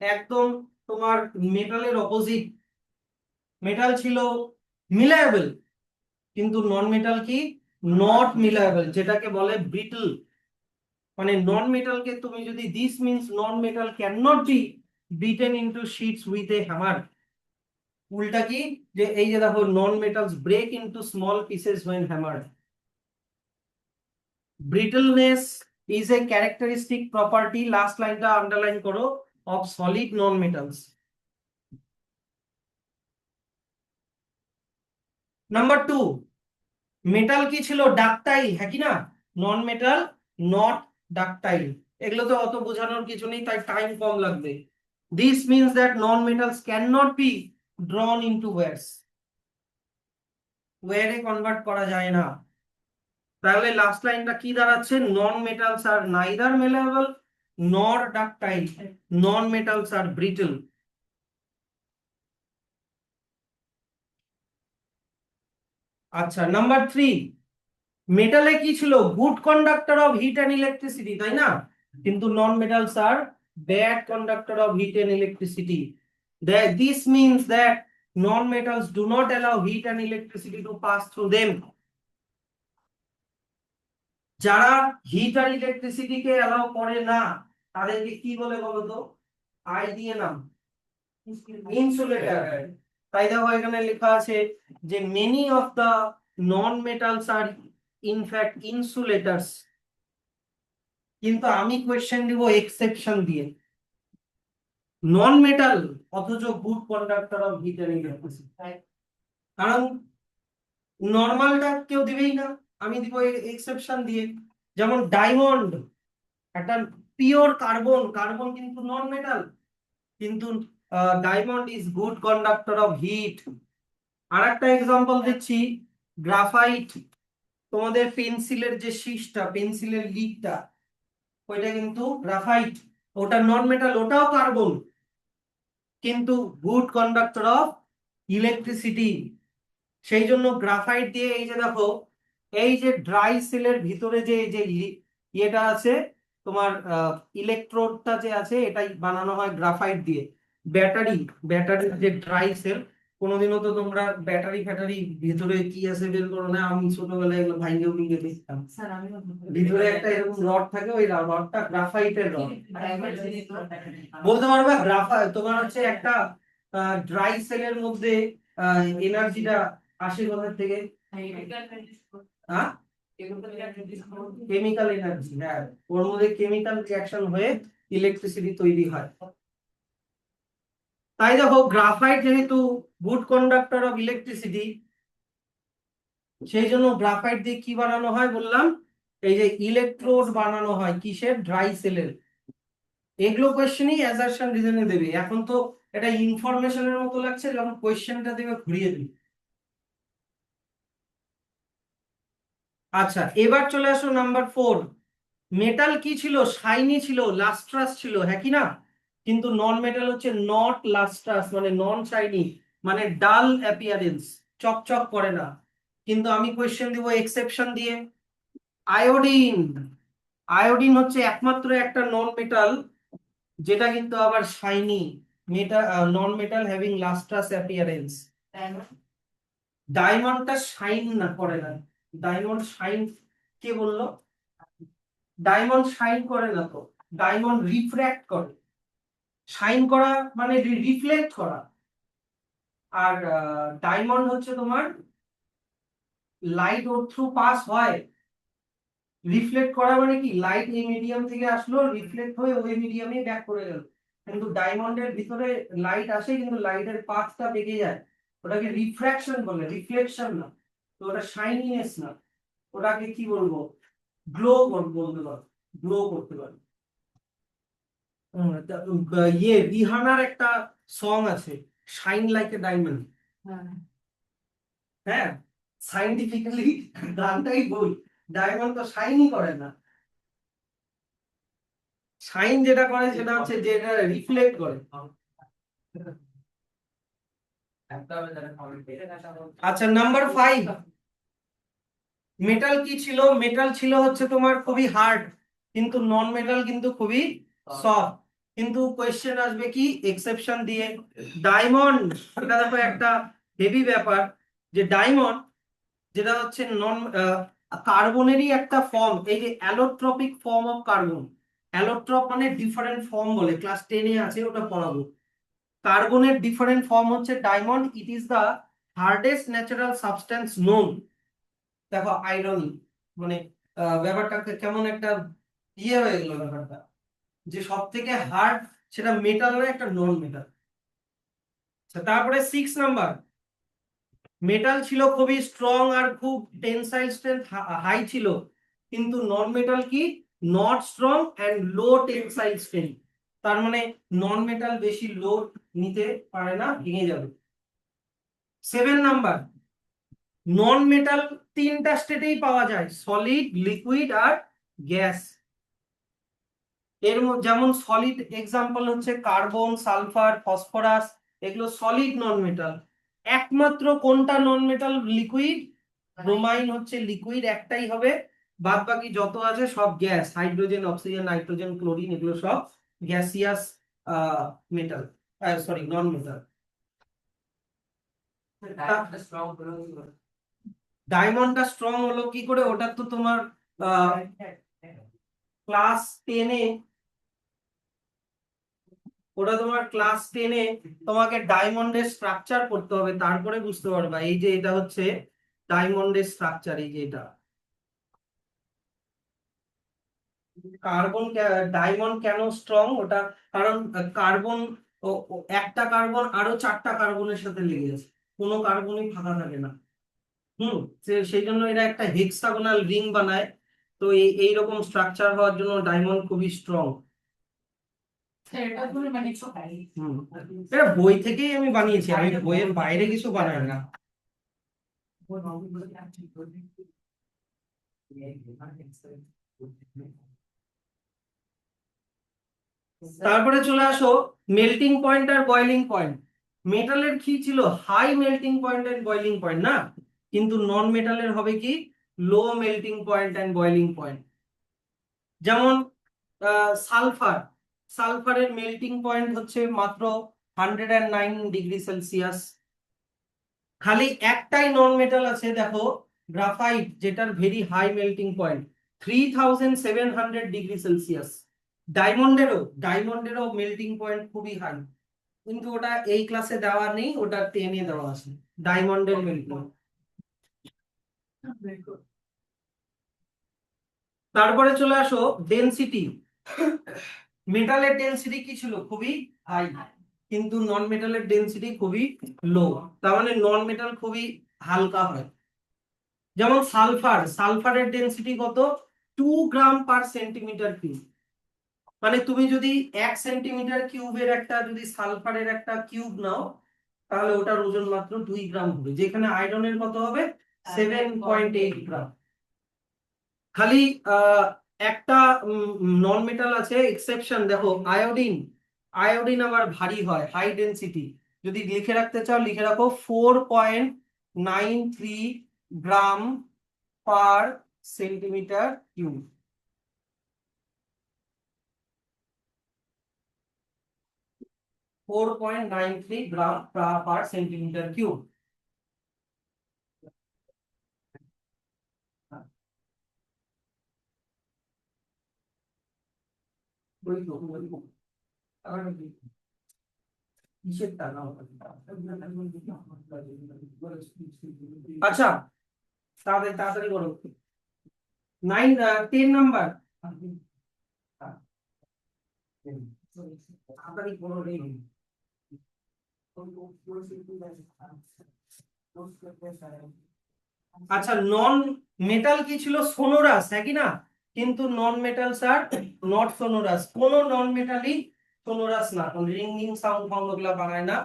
একদম তোমার মেটালের অপোজিট। মেটাল ছিল মিলায়েবল, কিন্তু নন মেটাল কি নট মিলায়েবল, যেটাকে বলে ব্রিটল। মানে নন মেটালকে তুমি যদি, this means non metal can not be beaten into sheets with a hammer. উল্টা কি, যে এই যে দেখো non metals break into small pieces when hammered. Brittleness is a characteristic property, last লাইনটা আন্ডারলাইন করো, of solid non metals. Number 2, metal কি ছিল ডাকটাইল, হ্যাঁ কি না, নন মেটাল নট ডাকটাইল। এগুলো তো অত বোঝানোর কিছু নেই, তাই টাইম কম লাগবে। This means that non metals can not be drawn into wires, ওয়্যারে কনভার্ট করা যায় না। তাহলে লাস্ট লাইনটা কি দাঁড়াচ্ছে, নন metals R neither malleable nor ductile, non metals are brittle. আচ্ছা নাম্বার 3, মেটালে কি ছিল good conductor of heat and electricity, তাই না, কিন্তু non metals are bad conductor of heat and electricity. This means that non metals do not allow heat and electricity to pass through them. যারা heat আর electricity কে allow করে না তাদেরকে কি বলে বলো তো, আই দিয়ে নাম, ইনসুলেটর। তাই দেখো এখানে লেখা আছে যে many of the non metals are in fact insulators, কিন্তু আমি কোয়েশ্চেন দিব এক্সেপশন দিয়ে নন মেটাল অথচ good conductor of heat and electricity. কারণ নর্মালটা কেউ দিবেই না, আমি দিব এক্সেপশন দিয়ে। যেমন ডায়মন্ড একটা পিওর কার্বন, কার্বন কিন্তু নন মেটাল, কিন্তু diamond is good conductor of heat. আর একটা এক্সাম্পল দিচ্ছি, গ্রাফাইট। তোমাদের পেন্সিলের যে শীষটা, পেন্সিলের লিডটা, ওইটা কিন্তু গ্রাফাইট, ওটা নন মেটাল, ওটাও কার্বন, কিন্তু গুড কন্ডাক্টর অফ ইলেকট্রিসিটি। সেই জন্য গ্রাফাইট দিয়ে, এই যে দেখো, এই যে ড্রাই সেলের ভিতরে যে যে ইয়েটা আছে তোমার, ইলেকট্রোডটা যে আছে, এটাই বানানো হয় গ্রাফাইট দিয়ে। ব্যাটারি, ব্যাটারির যে ড্রাই সেল, কোনোদিনও তো তোমরা ব্যাটারি ফ্যাটারি ভিতরে কি আছে বের করো না? আমি ছোটবেলায় এগুলো ভাইঙ্গেও ভেঙে দেখতাম। ভিতরে একটা এরকম রড থাকে, ওই রডটা গ্রাফাইটের রড। বলতে পারবে গ্রাফাইট তোমার হচ্ছে একটা ড্রাই সেলের মধ্যে এনার্জিটা আসে কোথা থেকে? হ্যাঁ, কেমিক্যাল এনার্জি। হ্যাঁ, ওর মধ্যে কেমিক্যাল রিঅ্যাকশন হয়ে ইলেকট্রিসিটি তৈরি হয়। তাই দেখো গ্রাফাইট যেহেতু গুড কন্ডাক্টর অফ ইলেকট্রিসিটি, সেই জন্য গ্রাফাইট দিয়ে কি বানানো হয় বললাম, এই যে ইলেকট্রোড বানানো হয় কিসের? ড্রাই সেলের। এগুলো কোয়েশ্চেনই অ্যাসারশন রিজনে দেবে। এখন তো এটা ইনফরমেশনের মতো লাগছে, যখন কোয়েশ্চেনটা দেবে ঘুরিয়ে দিবে। আচ্ছা, এবার চলে আসো নাম্বার 4। মেটাল কি ছিল? শাইনি ছিল, লাস্ট্রাস ছিল, হ্যাঁ কি না? কিন্তু নন মেটাল হচ্ছে নট লাস্ট্রাস, মানে নন শাইনি, মানে ডাল অ্যাপিয়ারেন্স, চকচক করে না। কিন্তু আমি কোয়েশ্চেন দিব এক্সেপশন দিয়ে। আয়োডিন, আয়োডিন হচ্ছে একমাত্র একটা নন মেটাল যেটা কিন্তু আবার shiny, metal, non metal having lustrous appearance. ডায়মন্ডটা শাইন না করে না। ডায়মন্ড শাইন, কে বললো? ডায়মন্ড শাইন করে না তো, ডায়মন্ড রিফ্র্যাক্ট করে। শাইন করা মানে রিফ্লেক্ট করা। আর ডায়মন্ড হচ্ছে তোমার লাইট ওর থ্রু পাস হয়। রিফ্লেক্ট করা মানে কি, লাইট এই মিডিয়াম থেকে আসলো, রিফ্লেক্ট হয়ে ওই মিডিয়ামে ব্যাক করে গেল। কিন্তু ডায়মন্ডের ভিতরে লাইট আসে, কিন্তু লাইটের পাথটা বেঁকে যায়। ওটাকে রিফ্র্যাকশন বলে, রিফ্লেকশন না। তো ওটা শাইনিনেস না, ওটাকে কি বলবো, গ্লো বলতে পারো, গ্লো করতে পারো। ইয়ে রিহানার একটা সং আছে, শাইন লাইক এ ডায়মন্ড। হ্যাঁ, সাইন্টিফিক্যালি গানটাই ভুল, ডায়মন্ড তো শাইনই করে না। শাইন যেটা করে সেটা হচ্ছে যেটা রিফ্লেক্ট করে। আচ্ছা, নাম্বার 5। মেটাল কি ছিল? মেটাল ছিল হচ্ছে তোমার খুবই হার্ড, কিন্তু নন মেটাল কিন্তু খুবই সফট। কিন্তু কোয়েশ্চেন আসবে কি এক্সেপশন দিয়ে। ডায়মন্ড, এটা দেখো একটা হেভি ব্যাপার, যে ডায়মন্ড যেটা হচ্ছে নন কার্বনেরই একটা ফর্ম, এই যে অ্যালোট্রপিক ফর্ম অফ কার্বন। অ্যালোট্রপ মানে ডিফারেন্ট ফর্ম বলে, ক্লাস 10-এ আছে, ওটা পড়াবো। কার্বনের ডিফারেন্ট ফর্ম হচ্ছে diamond. It is the hardest natural substance known. দেখো আইরনি, মানে ব্যাপারটা কেমন একটা ইয়ে হয়ে গেল ব্যাপারটা, যে সব থেকে হার্ড সেটা মেটাল না, একটা নন মেটাল। তারপরে 6 নাম্বার, মেটাল ছিল খুবই স্ট্রং আর খুব টেনসাইল স্ট্রেংথ হাই ছিল, কিন্তু নন মেটাল কি, not strong and low tensile strength. তার মানে নন মেটাল বেশি লোড নিতে পারে না, ভেঙে যাবে। 7 নাম্বার, নন মেটাল 3টা স্টেটেই পাওয়া যায়, সলিড, লিকুইড আর গ্যাস। যেমন সলিড এক্সাম্পল হচ্ছে কার্বন, সালফার, ফসফরাস, এগুলো সলিড নন মেটাল। একমাত্র কোনটা নন মেটাল? লিকুইড। ব্রোমাইন হচ্ছে লিকুইড, একটাই হবে। বাদ বাকি যত আছে সব gas, hydrogen, oxygen, nitrogen, chlorine, এগুলো সব gaseous metal, sorry non metal. ডায়মন্ডটা স্ট্রং হলো কি করে? ওটা তো তোমার ক্লাস 10-এ ওটা তোমার ক্লাস 10-এ তোমাকে ডায়মন্ডের স্ট্রাকচার করতে হবে, তারপরে বুঝতে পারবা। এই যে এটা হচ্ছে ডায়মন্ডের স্ট্রাকচার, এই যে এটা কার্বন। ডায়মন্ড কেন স্ট্রং ওটা, কারণ কার্বন একটা কার্বন আরো 4টা কার্বনের সাথে লেগে আছে, কোনো কার্বনই ফাঁকা থাকে না। সেই জন্য এরা একটা হেক্সাগোনাল রিং বানায়। তো এইরকম স্ট্রাকচার হওয়ার জন্য ডায়মন্ড খুবই স্ট্রং। এটা তুমি মানে ছোটাই এটা বই থেকেই আমি বানিয়েছি, আমি বইয়ের বাইরে কিছু বানাই না। তারপরে চলে আসো মেল্টিং পয়েন্ট আর বয়লিং পয়েন্ট। মেটালের কি ছিল, high melting point and boiling point না, কিন্তু নন মেটালের হবে কি low melting point and boiling point. যেমন সালফার, সালফারের মেল্টিং পয়েন্ট হচ্ছে মাত্র 109 ডিগ্রি সেলসিয়াস। খালি একটাই নন মেটাল আছে দেখো, গ্রাফাইট, যেটার very high melting point 3700 degree Celsius. ডায়মন্ডেরও মেল্টিং পয়েন্ট খুবই হাই, কিন্তু ওটা এই ক্লাসে দেওয়া নেই, ওটা 10-এ দেওয়া আছে ডায়মন্ডের মেল্টিং। তারপরে চলে আসো ডেনসিটি। মেটালের ডেনসিটি কি ছিল, খুবই হাই, কিন্তু নন মেটালের ডেনসিটি খুবই লো। তার মানে নন মেটাল খুবই হালকা হয়। যেমন সালফারের ডেনসিটি কত, 2 গ্রাম/সেন্টিমিটার কিউব। মানে তুমি যদি 1 সেন্টিমিটার কিউবের একটা যদি সালফারের একটা কিউব নাও, তাহলে ওটার ওজন মাত্র 2 গ্রাম হবে, যেখানে আয়রনের কত হবে 7.8 গ্রাম। খালি একটা নন মেটাল আছে এক্সেপশন, দেখো আয়োডিন। আয়োডিন আবার ভারী হয়, হাই ডেনসিটি। যদি লিখে রাখতে চাও লিখে রাখো 4.93 গ্রাম/সেন্টিমিটার কিউব। 4.93 গ্রাম/সেন্টিমিটার কিউব। আচ্ছা, তাড়াতাড়ি তাড়াতাড়ি করো। 10 নাম্বার, তাড়াতাড়ি করো রে। আচ্ছা, নন মেটাল কি ছিল, সোনোরাস, একই না, কিন্তু নন মেটালস আর নট সোনোরাস। কোন নন মেটালই সোনোরাস না, রিংিং সাউন্ড ফাউন্ড ওগুলা বানায় না।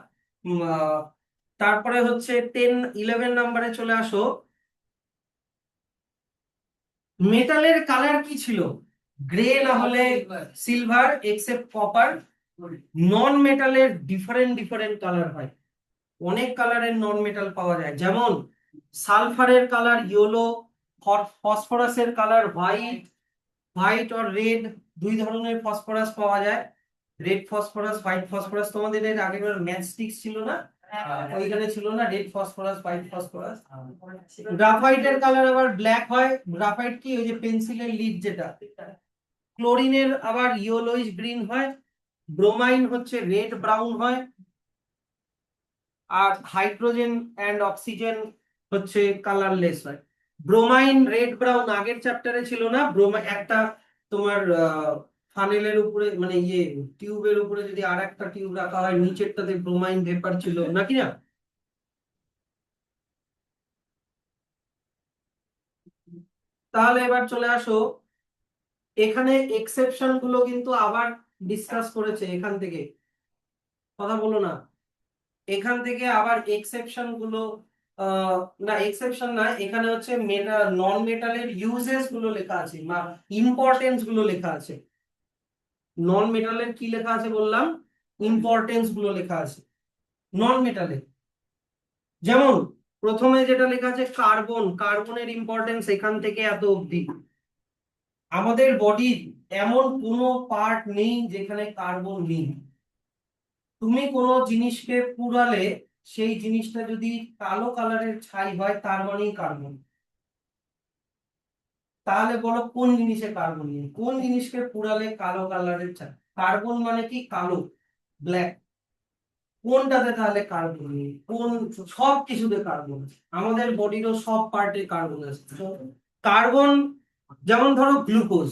তারপরে হচ্ছে 11 নাম্বারে চলে আসো। মেটালের কালার কি ছিল, গ্রে না হলে সিলভার, এক্সেপ্ট কপার। নন মেটালের ডিফারেন্ট ডিফারেন্ট কালার হয়, অনেক কালারের নন মেটাল পাওয়া যায়। যেমন সালফারের কালার ইয়েলো, ফসফরাসের কালার হোয়াইট, হোয়াইট আর রেড, 2 ধরনের ফসফরাস পাওয়া যায়, রেড ফসফরাস, হোয়াইট ফসফরাস। তোমাদের এর আগের ম্যাথস্টিক্স ছিল না, ওইখানে ছিল না রেড ফসফরাস, হোয়াইট ফসফরাস। গ্রাফাইটের কালার আবার ব্ল্যাক হয়, গ্রাফাইট কি ওই যে পেন্সিলের লিড যেটা। ক্লোরিনের আবার ইয়েলোইশ গ্রিন হয়, ব্রোমাইন হচ্ছে রেড ব্রাউন হয়, আর হাইড্রোজেন এন্ড অক্সিজেন হচ্ছে কালারলেস হয়। ব্রোমাইন রেড ব্রাউন আগের চ্যাপ্টারে ছিল না, একটা তোমার ফানেলের উপরে মানে টিউবের উপরে যদি আর একটা টিউব রাখা হয়, নিচেরটাতে ব্রোমাইন ভেপার ছিল নাকি না। তাহলে এবার চলে আসো, এখানে এক্সেপশন গুলো কিন্তু আবার ডিসকাস করেছে, এখান থেকে কথা বলো না, এখান থেকে আবার এক্সেপশন গুলো আহ, না এক্সেপশন না, এখানে হচ্ছে নন মেটালের ইউজেস গুলো লেখা আছে বা ইম্পর্টেন্স গুলো লেখা আছে। নন মেটালের কি লেখা আছে বললাম, ইম্পর্টেন্স গুলো লেখা আছে নন মেটালের। যেমন প্রথমে যেটা লেখা আছে কার্বন, কার্বনের ইম্পর্টেন্স এখান থেকে এত অবধি। আমাদের বডির এমন কোনো পার্ট নেই যেখানে কার্বন নেই। তুমি কোনো জিনিসকে পুড়ালে সেই জিনিসটা যদি কালো কালারের ছাই হয়, তার মানেই কার্বন। তাহলে বলো কোন জিনিসে কার্বন নেই, কোন জিনিসকে পুড়ালে কালো কালারের ছাই, কার্বন মানে কি কালো। ব্ল্যাক। কোনটাতে তাহলে কার্বন নেই? কোন সব কিছুতে কার্বন আছে, আমাদের বডিরও সব পার্টে কার্বন আছে। কার্বন যেমন ধরো গ্লুকোজ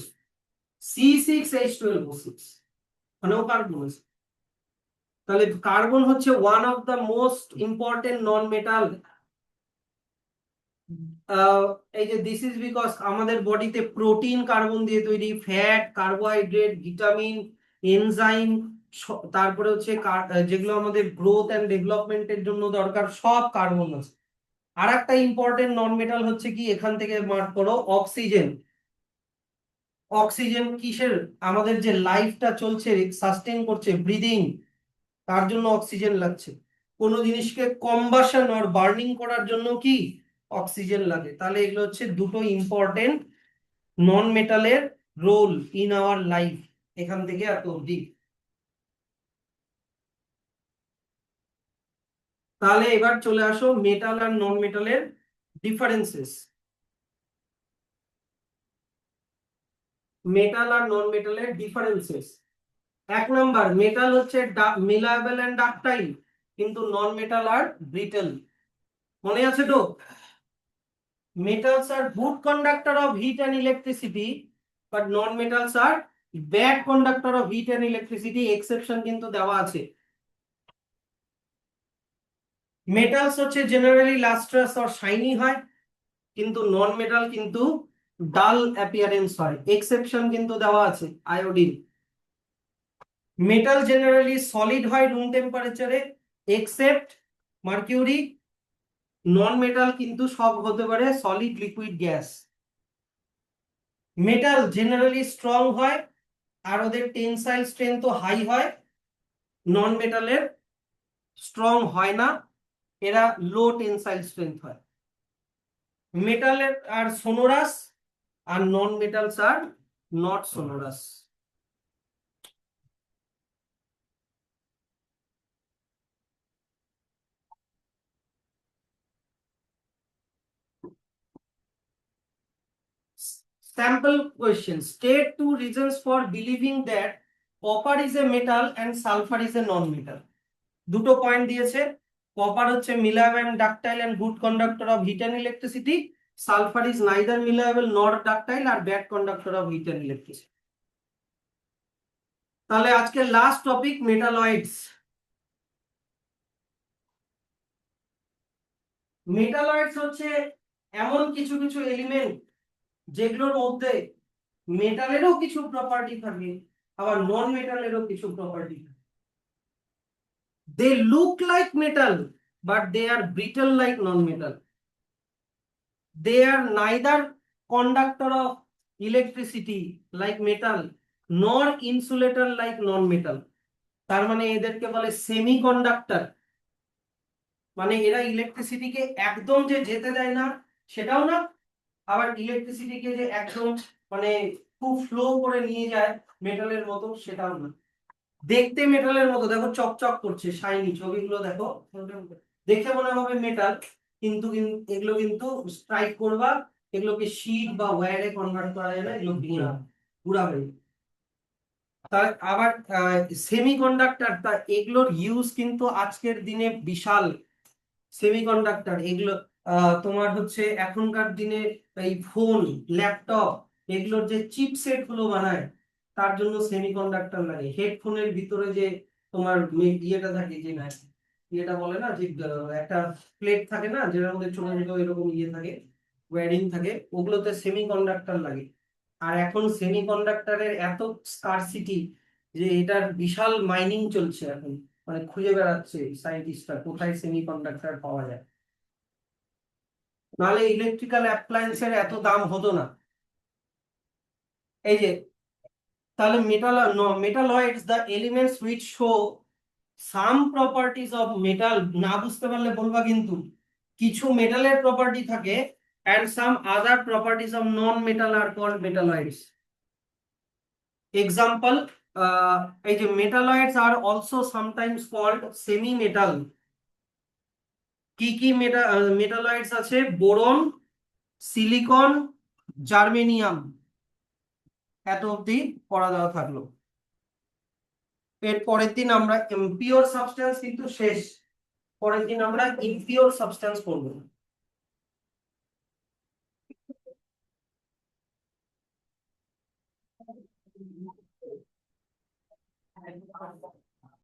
C6H12O6, ওখানেও কার্বন আছে। তাহলে কার্বন হচ্ছে one of the most important non metal. এই যে দিস ইজ বিকজ আমাদের বডিতে প্রোটিন কার্বন দিয়ে তৈরি, ফ্যাট, কার্বোহাইড্রেট, ভিটামিন, এনজাইম, তারপরে হচ্ছে যেগুলো আমাদের গ্রোথ এন্ড ডেভেলপমেন্টের জন্য দরকার, সব কার্বন আছে। আর একটা ইম্পর্টেন্ট নন মেটাল হচ্ছে কি, এখান থেকে মার্ক করো, অক্সিজেন। অক্সিজেন কিসের, আমাদের যে লাইফটা চলছে, সাস্টেন করছে, ব্রিদিং, তার জন্য অক্সিজেন লাগছে। কোনো জিনিসকে কম্বাশন আর বার্নিং করার জন্য কি অক্সিজেন লাগে। তাহলে এগুলো হচ্ছে দুটো ইম্পর্টেন্ট নন মেটালের রোল ইন আওয়ার লাইফ, এখান থেকে এত অবধি। তাহলে এবার চলে আসো মেটাল আর নন মেটালের ডিফারেন্সেস। মেটাল আর নন মেটালের ডিফারেন্সেস। এক নাম্বার, মেটাল হচ্ছে মিলায়েবল এন্ড ডাকটাইল, কিন্তু নন মেটাল আর ব্রিটেল। মনে আছে তো? Metals are good conductor of heat and electricity, but non-metals are bad conductor of heat and electricity. Exception কিন্তু দেওয়া আছে। Metals হচ্ছে generally lustrous or shiny হয়, কিন্তু নন মেটাল কিন্তু ডাল অ্যাপিয়ারেন্স হয়। এক্সেপশন কিন্তু দেওয়া আছে, আয়োডিন। মেটাল জেনারেলি সলিড হয় রুম টেম্পারেচারে, এক্সেপ্ট মার্কিউরি। নন মেটাল কিন্তু সব হতে পারে solid, liquid, gas. Metal generally strong হয় আর ওদের টেনসাইল স্ট্রেংথ তো হাই হয়। নন মেটালের স্ট্রং হয় না, এরা লো টেনসাইল স্ট্রেংথ হয়। মেটালের আর সোনোরাস, আর non metals are not sonorous. Sample question. State two reasons for believing that copper is a metal and sulfur is a non-metal. দুটো পয়েন্ট দিয়েছে। কপার হচ্ছে malleable and ductile and good conductor of heat and electricity, sulphur is neither malleable nor ductile আর bad conductor of heat and electricity. তাহলে আজকে last topic metalloids. Metalloids হচ্ছে এমন কিছু কিছু এলিমেন্ট যেগুলোর মধ্যে মেটালেরও কিছু প্রপার্টি থাকে, আবার নন মেটালেরও কিছু প্রপার্টি থাকে। They look like metal, but they are brittle like non-metal. They are neither conductor of electricity like metal nor insulator like non-metal. তার মানে এদেরকে বলে সেমি কন্ডাক্টর। মানে এরা ইলেকট্রিসিটিকে একদম যে যেতে দেয় না সেটাও না, আবার ইলেকট্রিসিটিকে যে একদম মানে খুব ফ্লো করে নিয়ে যায় মেটালের মতো সেটাও না। দেখতে মেটালের মতো, দেখো চকচক করছে, শাইনি, ছবিগুলো দেখো, দেখে মনে হবে মেটাল, কিন্তু এগুলো কিন্তু স্ট্রাইক করবা, এগুলোকে শীট বা ওয়্যারে কনভার্ট করা যাবে, এগুলো গুঁড়া গুঁড়া হয়ে যাবে। তার আবার সেমি কন্ডাক্টর, তা এগুলোর ইউজ কিন্তু আজকের দিনে বিশাল। সেমিকন্ডাক্টর এগুলো তোমার হচ্ছে এখনকার দিনে এই ফোন, ল্যাপটপ, এগুলোর যে চিপসেট গুলো বানায় তার জন্য সেমিকন্ডাক্টর লাগে। হেডফোনের ভিতরে যে তোমার ইয়েটা থাকে, যে না ইয়েটা বলে না, যে একটা প্লেট থাকে না, যেটার মধ্যে ছোট ছোট এরকম ইয়ে থাকে, ওয়্যারিং থাকে, ওগুলোতে সেমিকন্ডাক্টর লাগে। আর এখন সেমিকন্ডাক্টরের এত স্কারসিটি যে এটার বিশাল মাইনিং চলছে এখন, মানে খুঁজে বেড়াচ্ছে সায়েন্টিস্টরা কোথায় সেমিকন্ডাক্টর পাওয়া যায়। নাহলে ইলেকট্রিক্যাল অ্যাপ্লায়েন্সের এত দাম হতো না। এই যে, তাহলে metalloids the elements which show some properties of metal. না বুঝতে পারলে বলবা কিন্তু, কিছু মেটালের প্রপার্টি থাকে and some other properties of non-metal are called metalloids. Example, এই যে metalloids are also sometimes called semi-metal. কি কি মেটালয়েডস আছে? Boron, silicon, germanium. এত অবধি পড়া দেওয়া থাকলো। এর পরের দিন আমরা পিওর সাবস্টেন্স কিন্তু শেষ, পরের দিন আমরা ইমপিওর সাবস্টেন্স করবো।